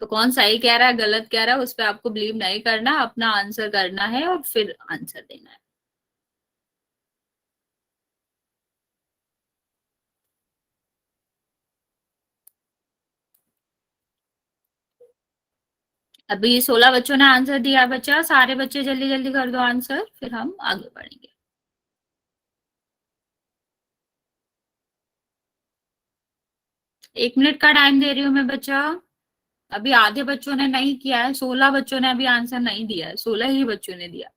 तो कौन सही कह रहा है गलत कह रहा है उस पर आपको बिलीव नहीं करना, अपना आंसर करना है और फिर आंसर देना है। अभी 16 बच्चों ने आंसर दिया बच्चा, सारे बच्चे जल्दी जल्दी कर दो आंसर, फिर हम आगे बढ़ेंगे। एक मिनट का टाइम दे रही हूँ मैं बच्चा। अभी आधे बच्चों ने नहीं किया है, 16 बच्चों ने अभी आंसर नहीं दिया है, 16 ही बच्चों ने दिया।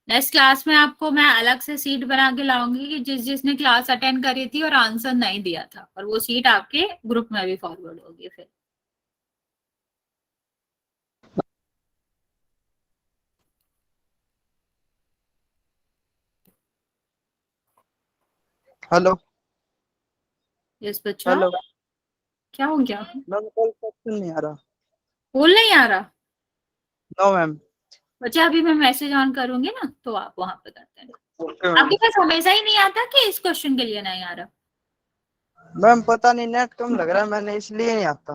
नेक्स्ट क्लास में आपको मैं अलग से सीट बना के लाऊंगी कि जिसने क्लास अटेंड करी थी और आंसर नहीं दिया था, और वो सीट आपके ग्रुप में भी फॉरवर्ड होगी फिर। हेलो। यस बच्चा, हेलो क्या हो गया? मैम, कोई क्वेश्चन नहीं आ रहा। बोल नहीं आ रहा? No ma'am. बच्चा अभी मैं मैसेज ऑन करूंगी ना, तो आप वहां पे करते हैं। Okay ma'am. आपके पास हमेशा ही नहीं आता कि इस क्वेश्चन के लिए नहीं आ रहा? मैम पता नहीं, नेट कम लग रहा है, मैंने इसलिए नहीं आता।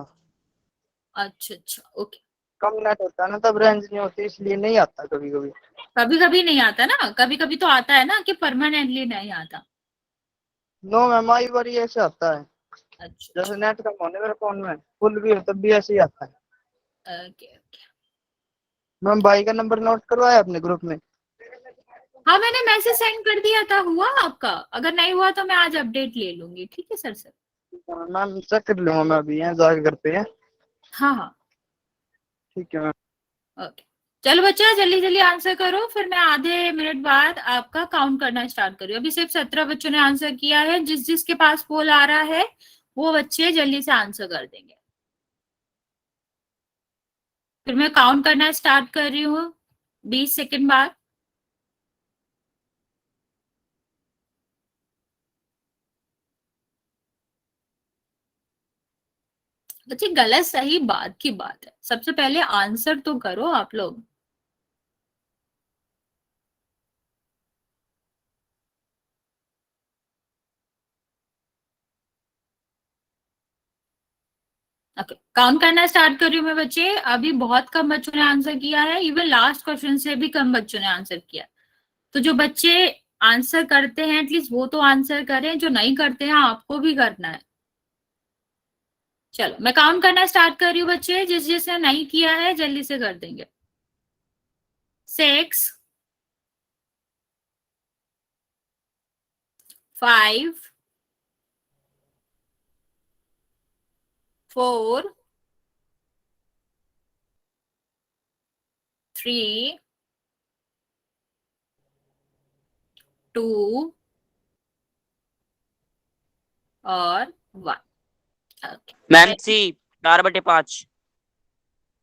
अच्छा अच्छा, ओके। कम नेट होता है ना, तब रेंज नहीं होती, इसलिए नहीं आता कभी कभी। कभी कभी नहीं आता ना, कभी कभी तो आता है ना कि परमानेंटली नहीं आता। नो मैम, आई बार ऐसे आता है। अच्छा जैसे नेट कम होने मेरे फोन में फुल भी हो तब भी ऐसे ही आता है। Okay okay. मैम भाई का नंबर नोट करवाया अपने ग्रुप में? हाँ मैंने मैसेज सेंड कर दिया था, हुआ आपका? अगर नहीं हुआ तो मैं आज अपडेट ले लूंगी, ठीक है सर सर। मैम चेक कर लूंगा, मैं अभी यहाँ जाके घर पे है। हाँ हाँ ठीक है मैम। ओके। चलो बच्चा जल्दी जल्दी आंसर करो, फिर मैं आधे मिनट बाद आपका काउंट करना स्टार्ट करूँ। अभी सिर्फ 17 बच्चों ने आंसर किया है, जिसके पास पोल आ रहा है वो बच्चे जल्दी से आंसर कर देंगे। फिर मैं काउंट करना स्टार्ट कर रही हूँ 20 सेकंड बाद। बच्चे गलत सही बात की बात है, सबसे पहले आंसर तो करो आप लोग। ओके काउंट करना स्टार्ट कर रही हूँ मैं बच्चे। अभी बहुत कम बच्चों ने आंसर किया है, इवन लास्ट क्वेश्चन से भी कम बच्चों ने आंसर किया। तो जो बच्चे आंसर करते हैं एटलीस्ट वो तो आंसर करें, जो नहीं करते हैं आपको भी करना है। चलो मैं काउंट करना स्टार्ट कर रही हूँ बच्चे, जिसने नहीं किया है जल्दी से कर देंगे। 6 5 4 3 2 और 1। मैम सी 4/5।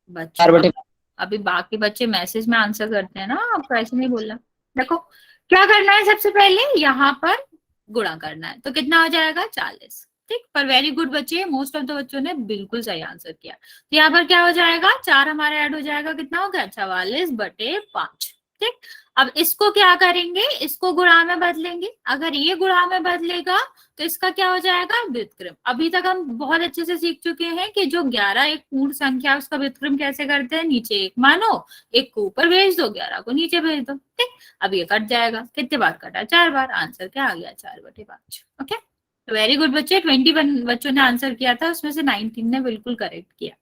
बच्चों अभी बाकी बच्चे मैसेज में आंसर करते हैं ना, आपको ऐसे नहीं बोलना। देखो क्या करना है, सबसे पहले यहाँ पर गुणा करना है, तो कितना हो जाएगा 40। ठीक, पर वेरी गुड बच्चे, मोस्ट ऑफ द बच्चों ने बिल्कुल सही आंसर किया। तो यहाँ पर क्या हो जाएगा, 4 हमारे ऐड हो जाएगा, कितना हो गया 44/5। ठीक, अब इसको क्या करेंगे, इसको गुणा में बदलेंगे। अगर ये गुणा में बदलेगा तो इसका क्या हो जाएगा व्युत्क्रम। अभी तक हम बहुत अच्छे से सीख चुके हैं कि जो 11 एक पूर्ण संख्या है उसका व्युत्क्रम कैसे करते हैं, नीचे एक मानो, एक को ऊपर भेज दो, 11 को नीचे भेज दो। ठीक, अब ये कट जाएगा, कितने बार कटा, 4 बार। आंसर क्या आ गया 4/5। ओके, तो वेरी गुड बच्चे, 21 बच्चों ने आंसर किया था, उसमें से 19 ने बिल्कुल करेक्ट किया।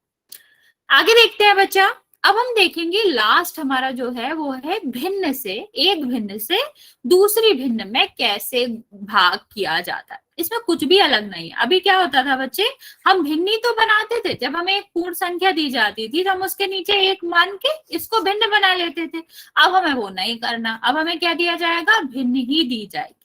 आगे देखते हैं बच्चा। अब हम देखेंगे लास्ट हमारा जो है वो है भिन्न से, एक भिन्न से दूसरी भिन्न में कैसे भाग किया जाता है। इसमें कुछ भी अलग नहीं है। अभी क्या होता था बच्चे, हम भिन्नी तो बनाते थे, जब हमें एक पूर्ण संख्या दी जाती थी तो हम उसके नीचे एक मान के इसको भिन्न बना लेते थे। अब हमें वो नहीं करना, अब हमें क्या दिया जाएगा, भिन्न ही दी जाएगी।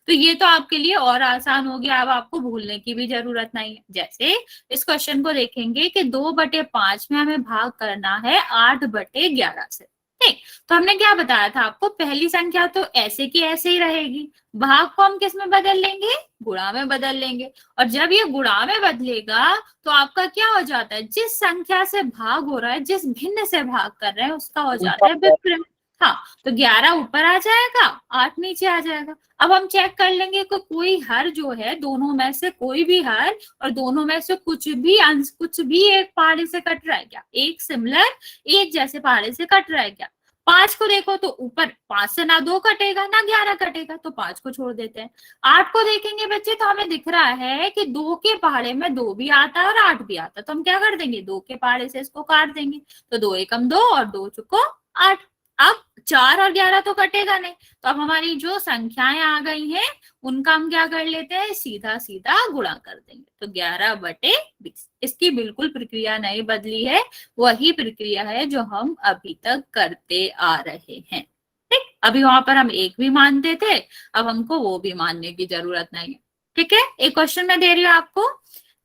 तो ये तो आपके लिए और आसान हो गया, अब आपको भूलने की भी जरूरत नहीं है। जैसे इस क्वेश्चन को देखेंगे कि 2/5 में हमें भाग करना है 8/11 से। ठीक, तो हमने क्या बताया था आपको, पहली संख्या तो ऐसे की ऐसे ही रहेगी, भाग को हम किस में बदल लेंगे, गुणा में बदल लेंगे। और जब ये गुणा में बदलेगा तो आपका क्या हो जाता है, जिस संख्या से भाग हो रहा है, जिस भिन्न से भाग कर रहे हैं उसका हो जाता है विक्रम। हाँ, तो 11 ऊपर आ जाएगा, 8 नीचे आ जाएगा। अब हम चेक कर लेंगे कि कोई हर जो है दोनों में से कोई भी हर और दोनों में से कुछ भी अंश, कुछ भी एक पहाड़े से कट रहा है क्या, एक सिमिलर एक जैसे पहाड़े से कट रहा है क्या। 5 को देखो तो ऊपर 5 से ना 2 कटेगा ना 11 कटेगा, तो 5 को छोड़ देते हैं। 8 को देखेंगे बच्चे तो हमें दिख रहा है कि 2 के पहाड़े में 2 भी आता है और 8 भी आता है, तो हम क्या कर देंगे, 2 के पहाड़े से इसको काट देंगे। तो 2 एकम 2 और 2 चुको 8। अब 4 और 11 तो कटेगा नहीं, तो अब हमारी जो संख्याएं आ गई हैं उनका हम क्या कर लेते हैं, सीधा सीधा गुणा कर देंगे। तो 11/20, इसकी बिल्कुल प्रक्रिया नहीं बदली है, वही प्रक्रिया है जो हम अभी तक करते आ रहे हैं। ठीक, अभी वहां पर हम एक भी मानते थे, अब हमको वो भी मानने की जरूरत नहीं है। ठीक है, एक क्वेश्चन मैं दे रही हूँ आपको,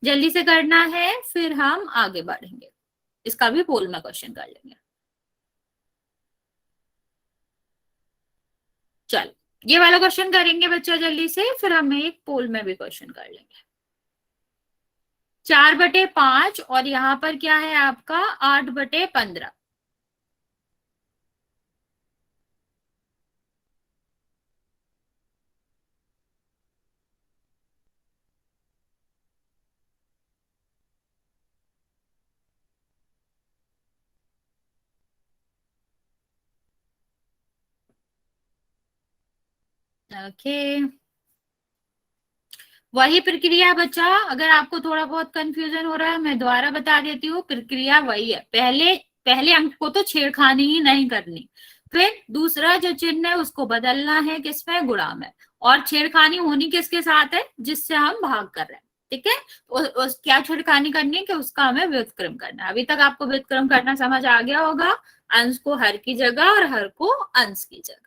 जल्दी से करना है, फिर हम आगे बढ़ेंगे। इसका भी पोल में क्वेश्चन कर लेंगे। चलो, ये वाला क्वेश्चन करेंगे बच्चा जल्दी से, फिर हम एक पोल में भी क्वेश्चन कर लेंगे। 4/5 और यहाँ पर क्या है आपका 8/15। ओके, वही प्रक्रिया बच्चा, अगर आपको थोड़ा बहुत कंफ्यूजन हो रहा है मैं दोबारा बता देती हूँ, प्रक्रिया वही है। पहले पहले अंक को तो छेड़खानी ही नहीं करनी, फिर दूसरा जो चिन्ह है उसको बदलना है किसमें, गुणा में, और छेड़खानी होनी किसके साथ है, जिससे हम भाग कर रहे हैं। ठीक है, क्या छेड़खानी करनी है कि उसका हमें व्युत्क्रम करना है। अभी तक आपको व्युत्क्रम करना समझ आ गया होगा, अंश को हर की जगह और हर को अंश की जगह।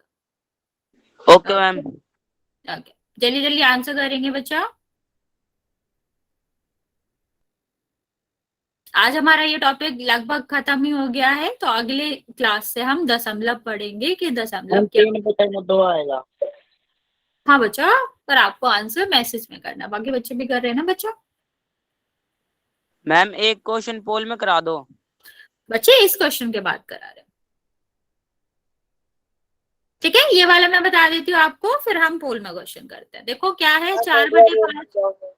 Okay ma'am. ओके, जल्दी जल्दी आंसर करेंगे बच्चा। आज हमारा ये टॉपिक लगभग खत्म ही हो गया है, तो अगले क्लास से हम दशमलव पढ़ेंगे कि दशमलव क्या। 3/2 आएगा। हाँ बच्चा, पर आपको आंसर मैसेज में करना, बाकी बच्चे भी कर रहे हैं ना बच्चा। मैम एक क्वेश्चन पोल में करा दो। बच्चे इस क्वेश्चन के बाद करा रहे हैं। ठीक है, ये वाला मैं बता देती हूँ आपको, फिर हम पोल में क्वेश्चन करते हैं। देखो क्या है, 4/5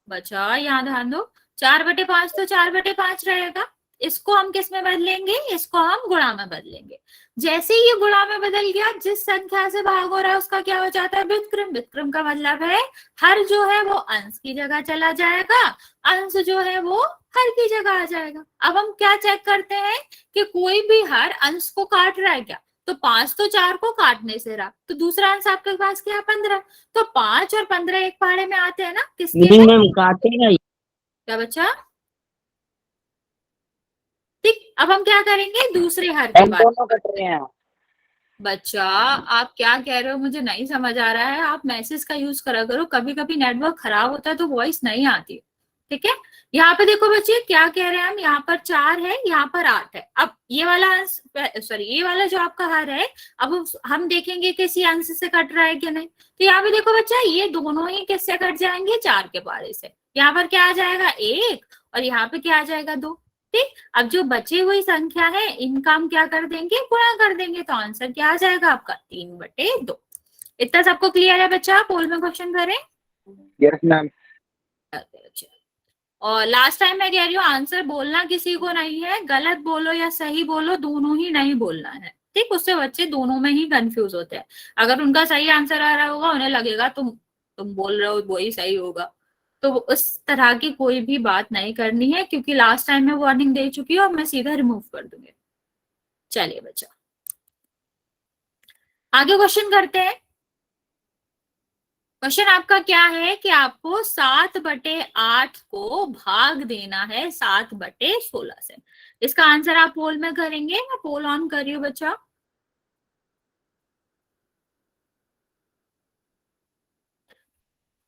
बच्चा, यहाँ ध्यान दो, 4/5 तो 4/5 रहेगा। इसको हम किस में बदलेंगे, इसको हम गुणा में बदलेंगे। जैसे ही ये गुणा में बदल गया, जिस संख्या से भाग हो रहा है उसका क्या हो जाता है, व्युत्क्रम। व्युत्क्रम का मतलब है हर जो है वो अंश की जगह चला जाएगा, अंश जो है वो हर की जगह आ जाएगा। अब हम क्या चेक करते हैं कि कोई भी हर अंश को काट रहा है क्या, तो 5 तो 4 को काटने से रहा, तो दूसरा अंश आपके पास क्या है, 15। तो 5 और 15 एक पहाड़े में आते हैं ना, किसके में, मैम काटेगा ही। क्या बच्चा। ठीक, अब हम क्या करेंगे, दूसरे हर के बाद। दोनों कट रहे हैं। बच्चा आप क्या कह रहे हो मुझे नहीं समझ आ रहा है, आप मैसेज का यूज करा करो, कभी कभी नेटवर्क खराब होता है तो वॉइस नहीं आती। ठीक है, यहाँ पे देखो बच्चे क्या कह रहे हैं हम, यहाँ पर 4 है, यहाँ पर 8 है। अब ये वाला अंश, सॉरी ये वाला जो आपका हर है, अब हम देखेंगे किसी अंश से कट रहा है कि नहीं। तो यहाँ पे देखो बच्चा, ये दोनों ही किससे कट जाएंगे, 4 के पहाड़े से। यहाँ पर क्या आ जाएगा 1 और यहाँ पे क्या आ जाएगा 2। ठीक, अब जो बची हुई संख्या है इनका हम क्या कर देंगे, गुणा कर देंगे, तो आंसर क्या आ जाएगा आपका 3/2। इतना सबको क्लियर है बच्चा, पोल में क्वेश्चन करें। Yes ma'am. अच्छा, और लास्ट टाइम मैं कह रही हूँ आंसर बोलना किसी को नहीं है, गलत बोलो या सही बोलो दोनों ही नहीं बोलना है। ठीक, उससे बच्चे दोनों में ही कंफ्यूज होते हैं। अगर उनका सही आंसर आ रहा होगा उन्हें लगेगा तुम बोल रहे हो वही सही होगा, तो उस तरह की कोई भी बात नहीं करनी है, क्योंकि लास्ट टाइम मैं वार्निंग दे चुकी हूँ और मैं सीधा रिमूव कर दूंगी। चलिए बच्चा, आगे क्वेश्चन करते हैं। क्वेश्चन आपका क्या है कि आपको 7/8 को भाग देना है 7/16 से। इसका आंसर आप पोल में करेंगे, मैं पोल ऑन कर रही हूँ बच्चा।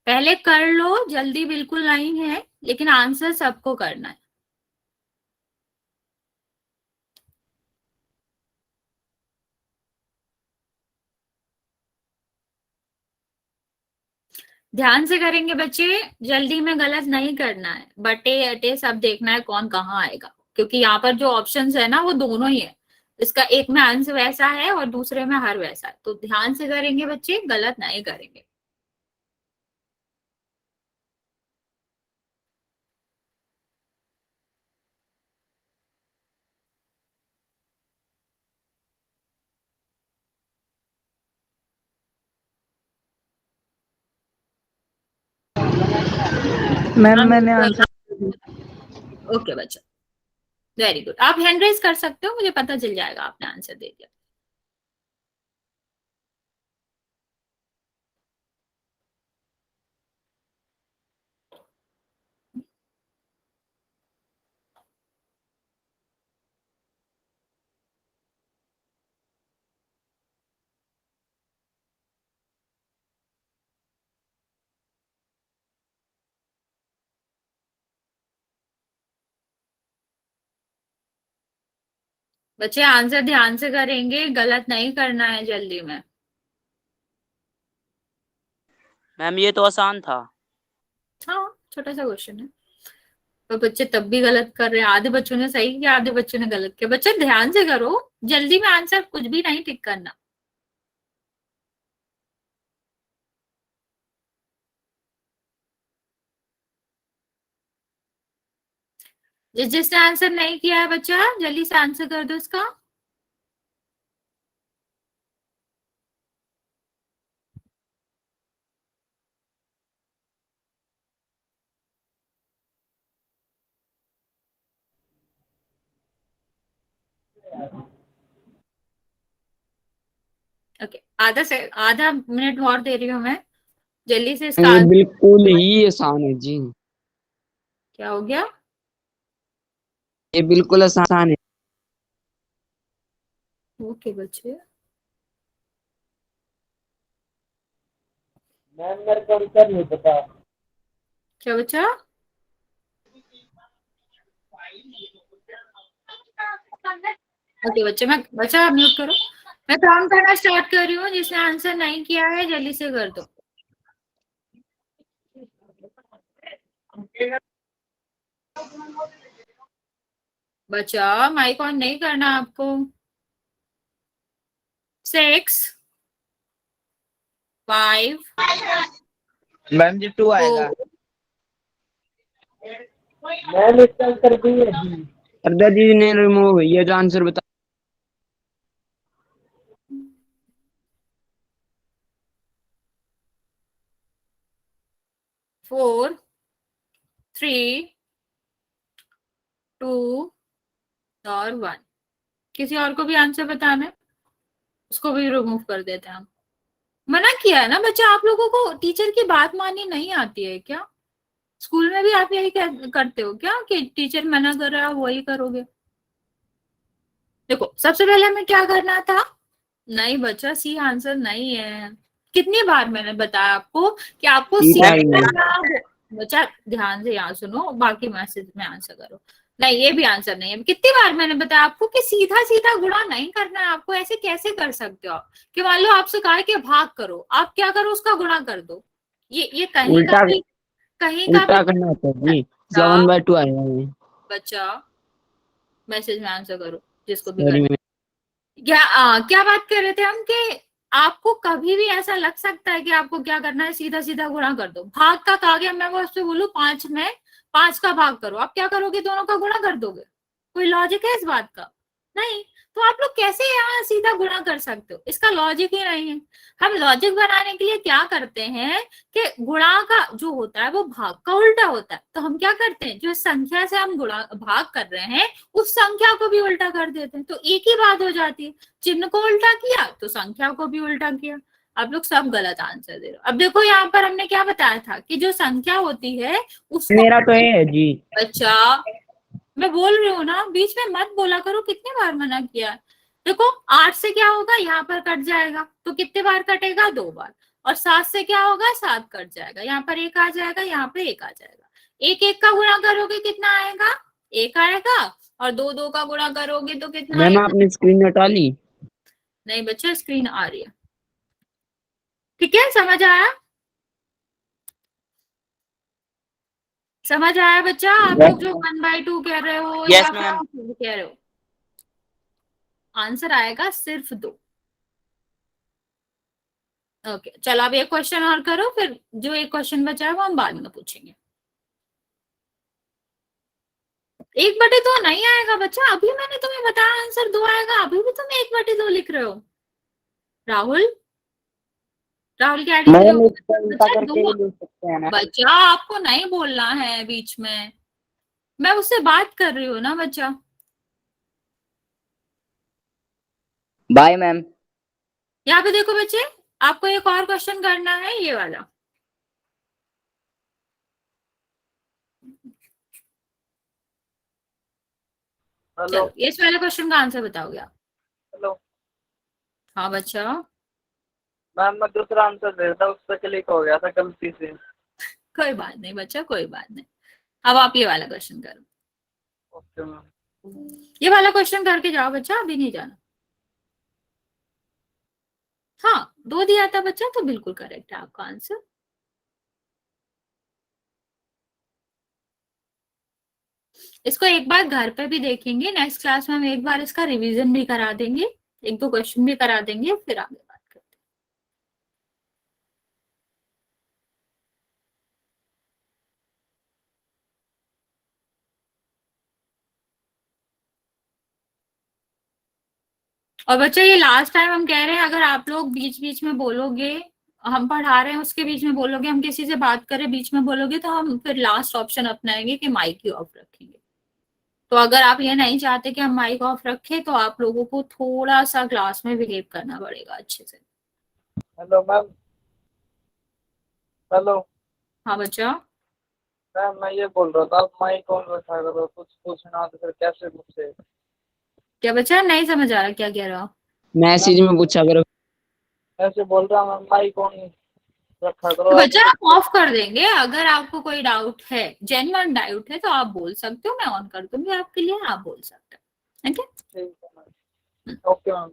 पहले कर लो, जल्दी बिल्कुल नहीं है, लेकिन आंसर सबको करना है। ध्यान से करेंगे बच्चे, जल्दी में गलत नहीं करना है, बटे अटे सब देखना है कौन कहाँ आएगा, क्योंकि यहाँ पर जो ऑप्शंस है ना वो दोनों ही है, इसका एक में अंश वैसा है और दूसरे में हर वैसा है, तो ध्यान से करेंगे बच्चे, गलत नहीं करेंगे। मैम मैंने आंसर ओके बच्चा, वेरी गुड, आप हैंड रेज कर सकते हो, मुझे पता चल जाएगा आपने आंसर दे दिया। बच्चे आंसर ध्यान से करेंगे, गलत नहीं करना है जल्दी में। मैम ये तो आसान था। हाँ छोटा सा क्वेश्चन है, तो बच्चे तब भी गलत कर रहे हैं, आधे बच्चों ने सही किया आधे बच्चों ने गलत किया। बच्चे ध्यान से करो, जल्दी में आंसर कुछ भी नहीं टिक करना। जिसने आंसर नहीं किया है बच्चा, जल्दी से आंसर कर दो इसका। ओके, आधा मिनट और दे रही हूँ मैं, जल्दी से इसका ये आंसर। बिल्कुल ही आसान है जी, क्या हो गया? ये बिल्कुल आसान है। ओके बच्चे, मैम मेरे को आंसर नहीं पता। क्या बच्चा? ओके बच्चे, मैं बच्चा म्यूट करो, मैं काम करना स्टार्ट कर रही हूँ, जिसने आंसर नहीं किया है जल्दी से कर दो। बच्चा माइक ऑन नहीं करना आपको। 6 5 मैम जी 2 आएगा। 4 मैम इसका आंसर भी है जी। अर्धा जी ने रिमूव हुई है, जो आंसर बता। 4 3 2 और 1। किसी और को भी आंसर बताना है, उसको भी रिमूव कर देते हैं हम। मना किया है ना बच्चा, आप लोगों को टीचर की बात माननी नहीं आती है क्या? स्कूल में भी आप यही करते हो क्या कि टीचर मना कर रहा है वही करोगे? देखो सबसे पहले हमें क्या करना था, नहीं बच्चा सी आंसर नहीं है। कितनी बार मैंने बताया आपको कि आपको सी ठीक है। करना। बच्चा ध्यान से यहाँ सुनो, बाकी मैसेज में आंसर करो। नहीं ये भी आंसर नहीं है। कितनी बार मैंने बताया आपको कि सीधा सीधा गुणा नहीं करना है आपको। ऐसे कैसे कर सकते हो आप कि मान लो आपसे कहा कि भाग करो, आप क्या करो उसका गुणा कर दो। ये कहीं का उल्टा भी कहीं का उल्टा भी करना होता है जी, 7/2 आएगा ये। बच्चा मैसेज में आंसर करो जिसको भी सॉरी करना। मैम। क्या बात कर रहे थे हम कि आपको कभी भी ऐसा लग सकता है कि आपको क्या करना है, सीधा सीधा गुणा कर दो। भाग का कहा गया, मैं वो उससे बोलूं 5 में 5 का भाग करो, आप क्या करोगे? दोनों का गुणा कर दोगे। कोई लॉजिक है इस बात का? नहीं। तो आप लोग कैसे यहाँ सीधा गुणा कर सकते हो? इसका लॉजिक ही नहीं है। हम लॉजिक बनाने के लिए क्या करते हैं कि गुणा का जो होता है वो भाग का उल्टा होता है, तो हम क्या करते हैं, जो संख्या से हम गुणा भाग कर रहे हैं उस संख्या को भी उल्टा कर देते हैं, तो एक ही बात हो जाती है। चिन्ह को उल्टा किया तो संख्या को भी उल्टा किया। आप लोग सब गलत आंसर दे रहे हो। अब देखो यहाँ पर हमने क्या बताया था कि जो संख्या होती है उसको। मेरा तो ये है जी। बच्चा मैं बोल रही हूँ ना, बीच में मत बोला करो, कितनी बार मना किया है। देखो 8 से क्या होगा, यहाँ पर कट जाएगा, तो कितने बार कटेगा? 2 बार। और 7 से क्या होगा, 7 कट जाएगा, यहाँ पर 1 आ जाएगा, यहाँ पे 1 आ जाएगा। 1 1 का गुणा करोगे कितना आएगा? 1 आएगा। और 2 2 का गुणा करोगे तो कितना मैम आएगा? आपने स्क्रीन हटा ली? नहीं बच्चा स्क्रीन आ रही है। ठीक है, समझ आया? समझ आया बच्चा? आप लोग जो 1/2 कह रहे हो Yes, या ma'am. फिर कह रहे हो, आंसर आएगा सिर्फ 2। ओके, चलो अब एक क्वेश्चन और करो, फिर जो एक क्वेश्चन बचा है वो हम बाद में पूछेंगे। 1/2 नहीं आएगा बच्चा, अभी मैंने तुम्हें बताया आंसर 2 आएगा, अभी भी तुम 1/2 लिख रहे हो। राहुल, राहुल की आईडी मैम इसका उल्टा बच्चा करके 2। भी लिख सकते हैं ना। बच्चा आपको नहीं बोलना है बीच में, मैं उससे बात कर रही हूँ ना बच्चा। Bye ma'am. यहाँ पे देखो बच्चे, आपको एक और क्वेश्चन करना है, ये वाला। हेलो चलो इस वाले क्वेश्चन का आंसर बताओगे आप। हेलो हाँ बच्चा, मैम, मैं दूसरा आंसर दे रहा था, उस पर क्लिक हो गया था गलती से। कोई बात नहीं बच्चा, कोई बात नहीं। अब आप ये वाला क्वेश्चन करो। Okay ma'am. ये वाला क्वेश्चन करके जाओ बच्चा, अभी नहीं जाना। हाँ 2 दिया था बच्चा, तो बिल्कुल करेक्ट है आपका आंसर। इसको एक बार घर पे भी देखेंगे, नेक्स्ट क्लास में हम एक बार इसका रिवीजन भी करा देंगे, 1-2 क्वेश्चन भी करा देंगे, फिर आगे बात करते हैं। और बच्चा ये लास्ट टाइम हम कह रहे हैं, अगर आप लोग बीच बीच में बोलोगे, हम पढ़ा रहे हैं उसके बीच में बोलोगे, हम किसी से बात करें बीच में बोलोगे, तो हम फिर लास्ट ऑप्शन अपनाएंगे कि माइक ही ऑफ रखेंगे। तो अगर आप ये नहीं चाहते कि हम माइक ऑफ रखें, तो आप लोगों को थोड़ा सा क्लास में बिहेव करना पड़ेगा अच्छे से। Hello ma'am. हेलो हाँ बच्चा, मैम, मैं ये बोल रहा था, आप माइक ऑन रखा करो, कुछ पूछना तो फिर कैसे मुझसे। क्या बच्चा नहीं समझ आ रहा क्या कह रहा हो? मैसेज में पूछा करो। ऐसे बोल रहा हूँ, माइक ऑन रखा करो। तो बच्चा हम ऑफ कर देंगे, अगर आपको कोई डाउट है, जेन्युइन डाउट है, तो आप बोल सकते हो, मैं ऑन कर दूंगी आपके लिए, आप बोल सकते हो। ठीक है, ठीक है मैम। Okay ma'am.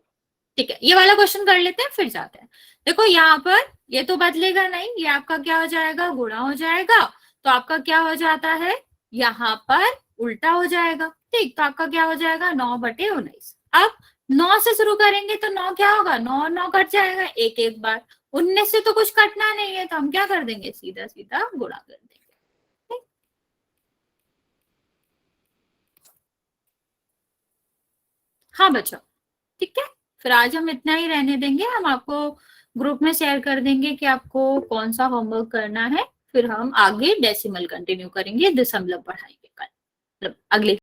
ठीक है, ये वाला क्वेश्चन कर लेते हैं, फिर जाते हैं। देखो यहाँ पर ये तो बदलेगा नहीं, ये आपका क्या हो जाएगा, गुणा हो जाएगा, तो आपका क्या हो जाता है, यहाँ पर उल्टा हो जाएगा। ठीक, तो आपका क्या हो जाएगा, 9/19। अब 9 से शुरू करेंगे तो 9 क्या होगा, 9 और 9 कट जाएगा एक एक बार। 19 से तो कुछ कटना नहीं है, तो हम क्या कर देंगे, सीधा सीधा गुणा कर देंगे। ठीक? हाँ बच्चों, ठीक है, फिर आज हम इतना ही रहने देंगे, हम आपको ग्रुप में शेयर कर देंगे कि आपको कौन सा होमवर्क करना है, फिर हम आगे डेसिमल कंटिन्यू करेंगे, दशमलव पढ़ाएंगे कल, मतलब अगले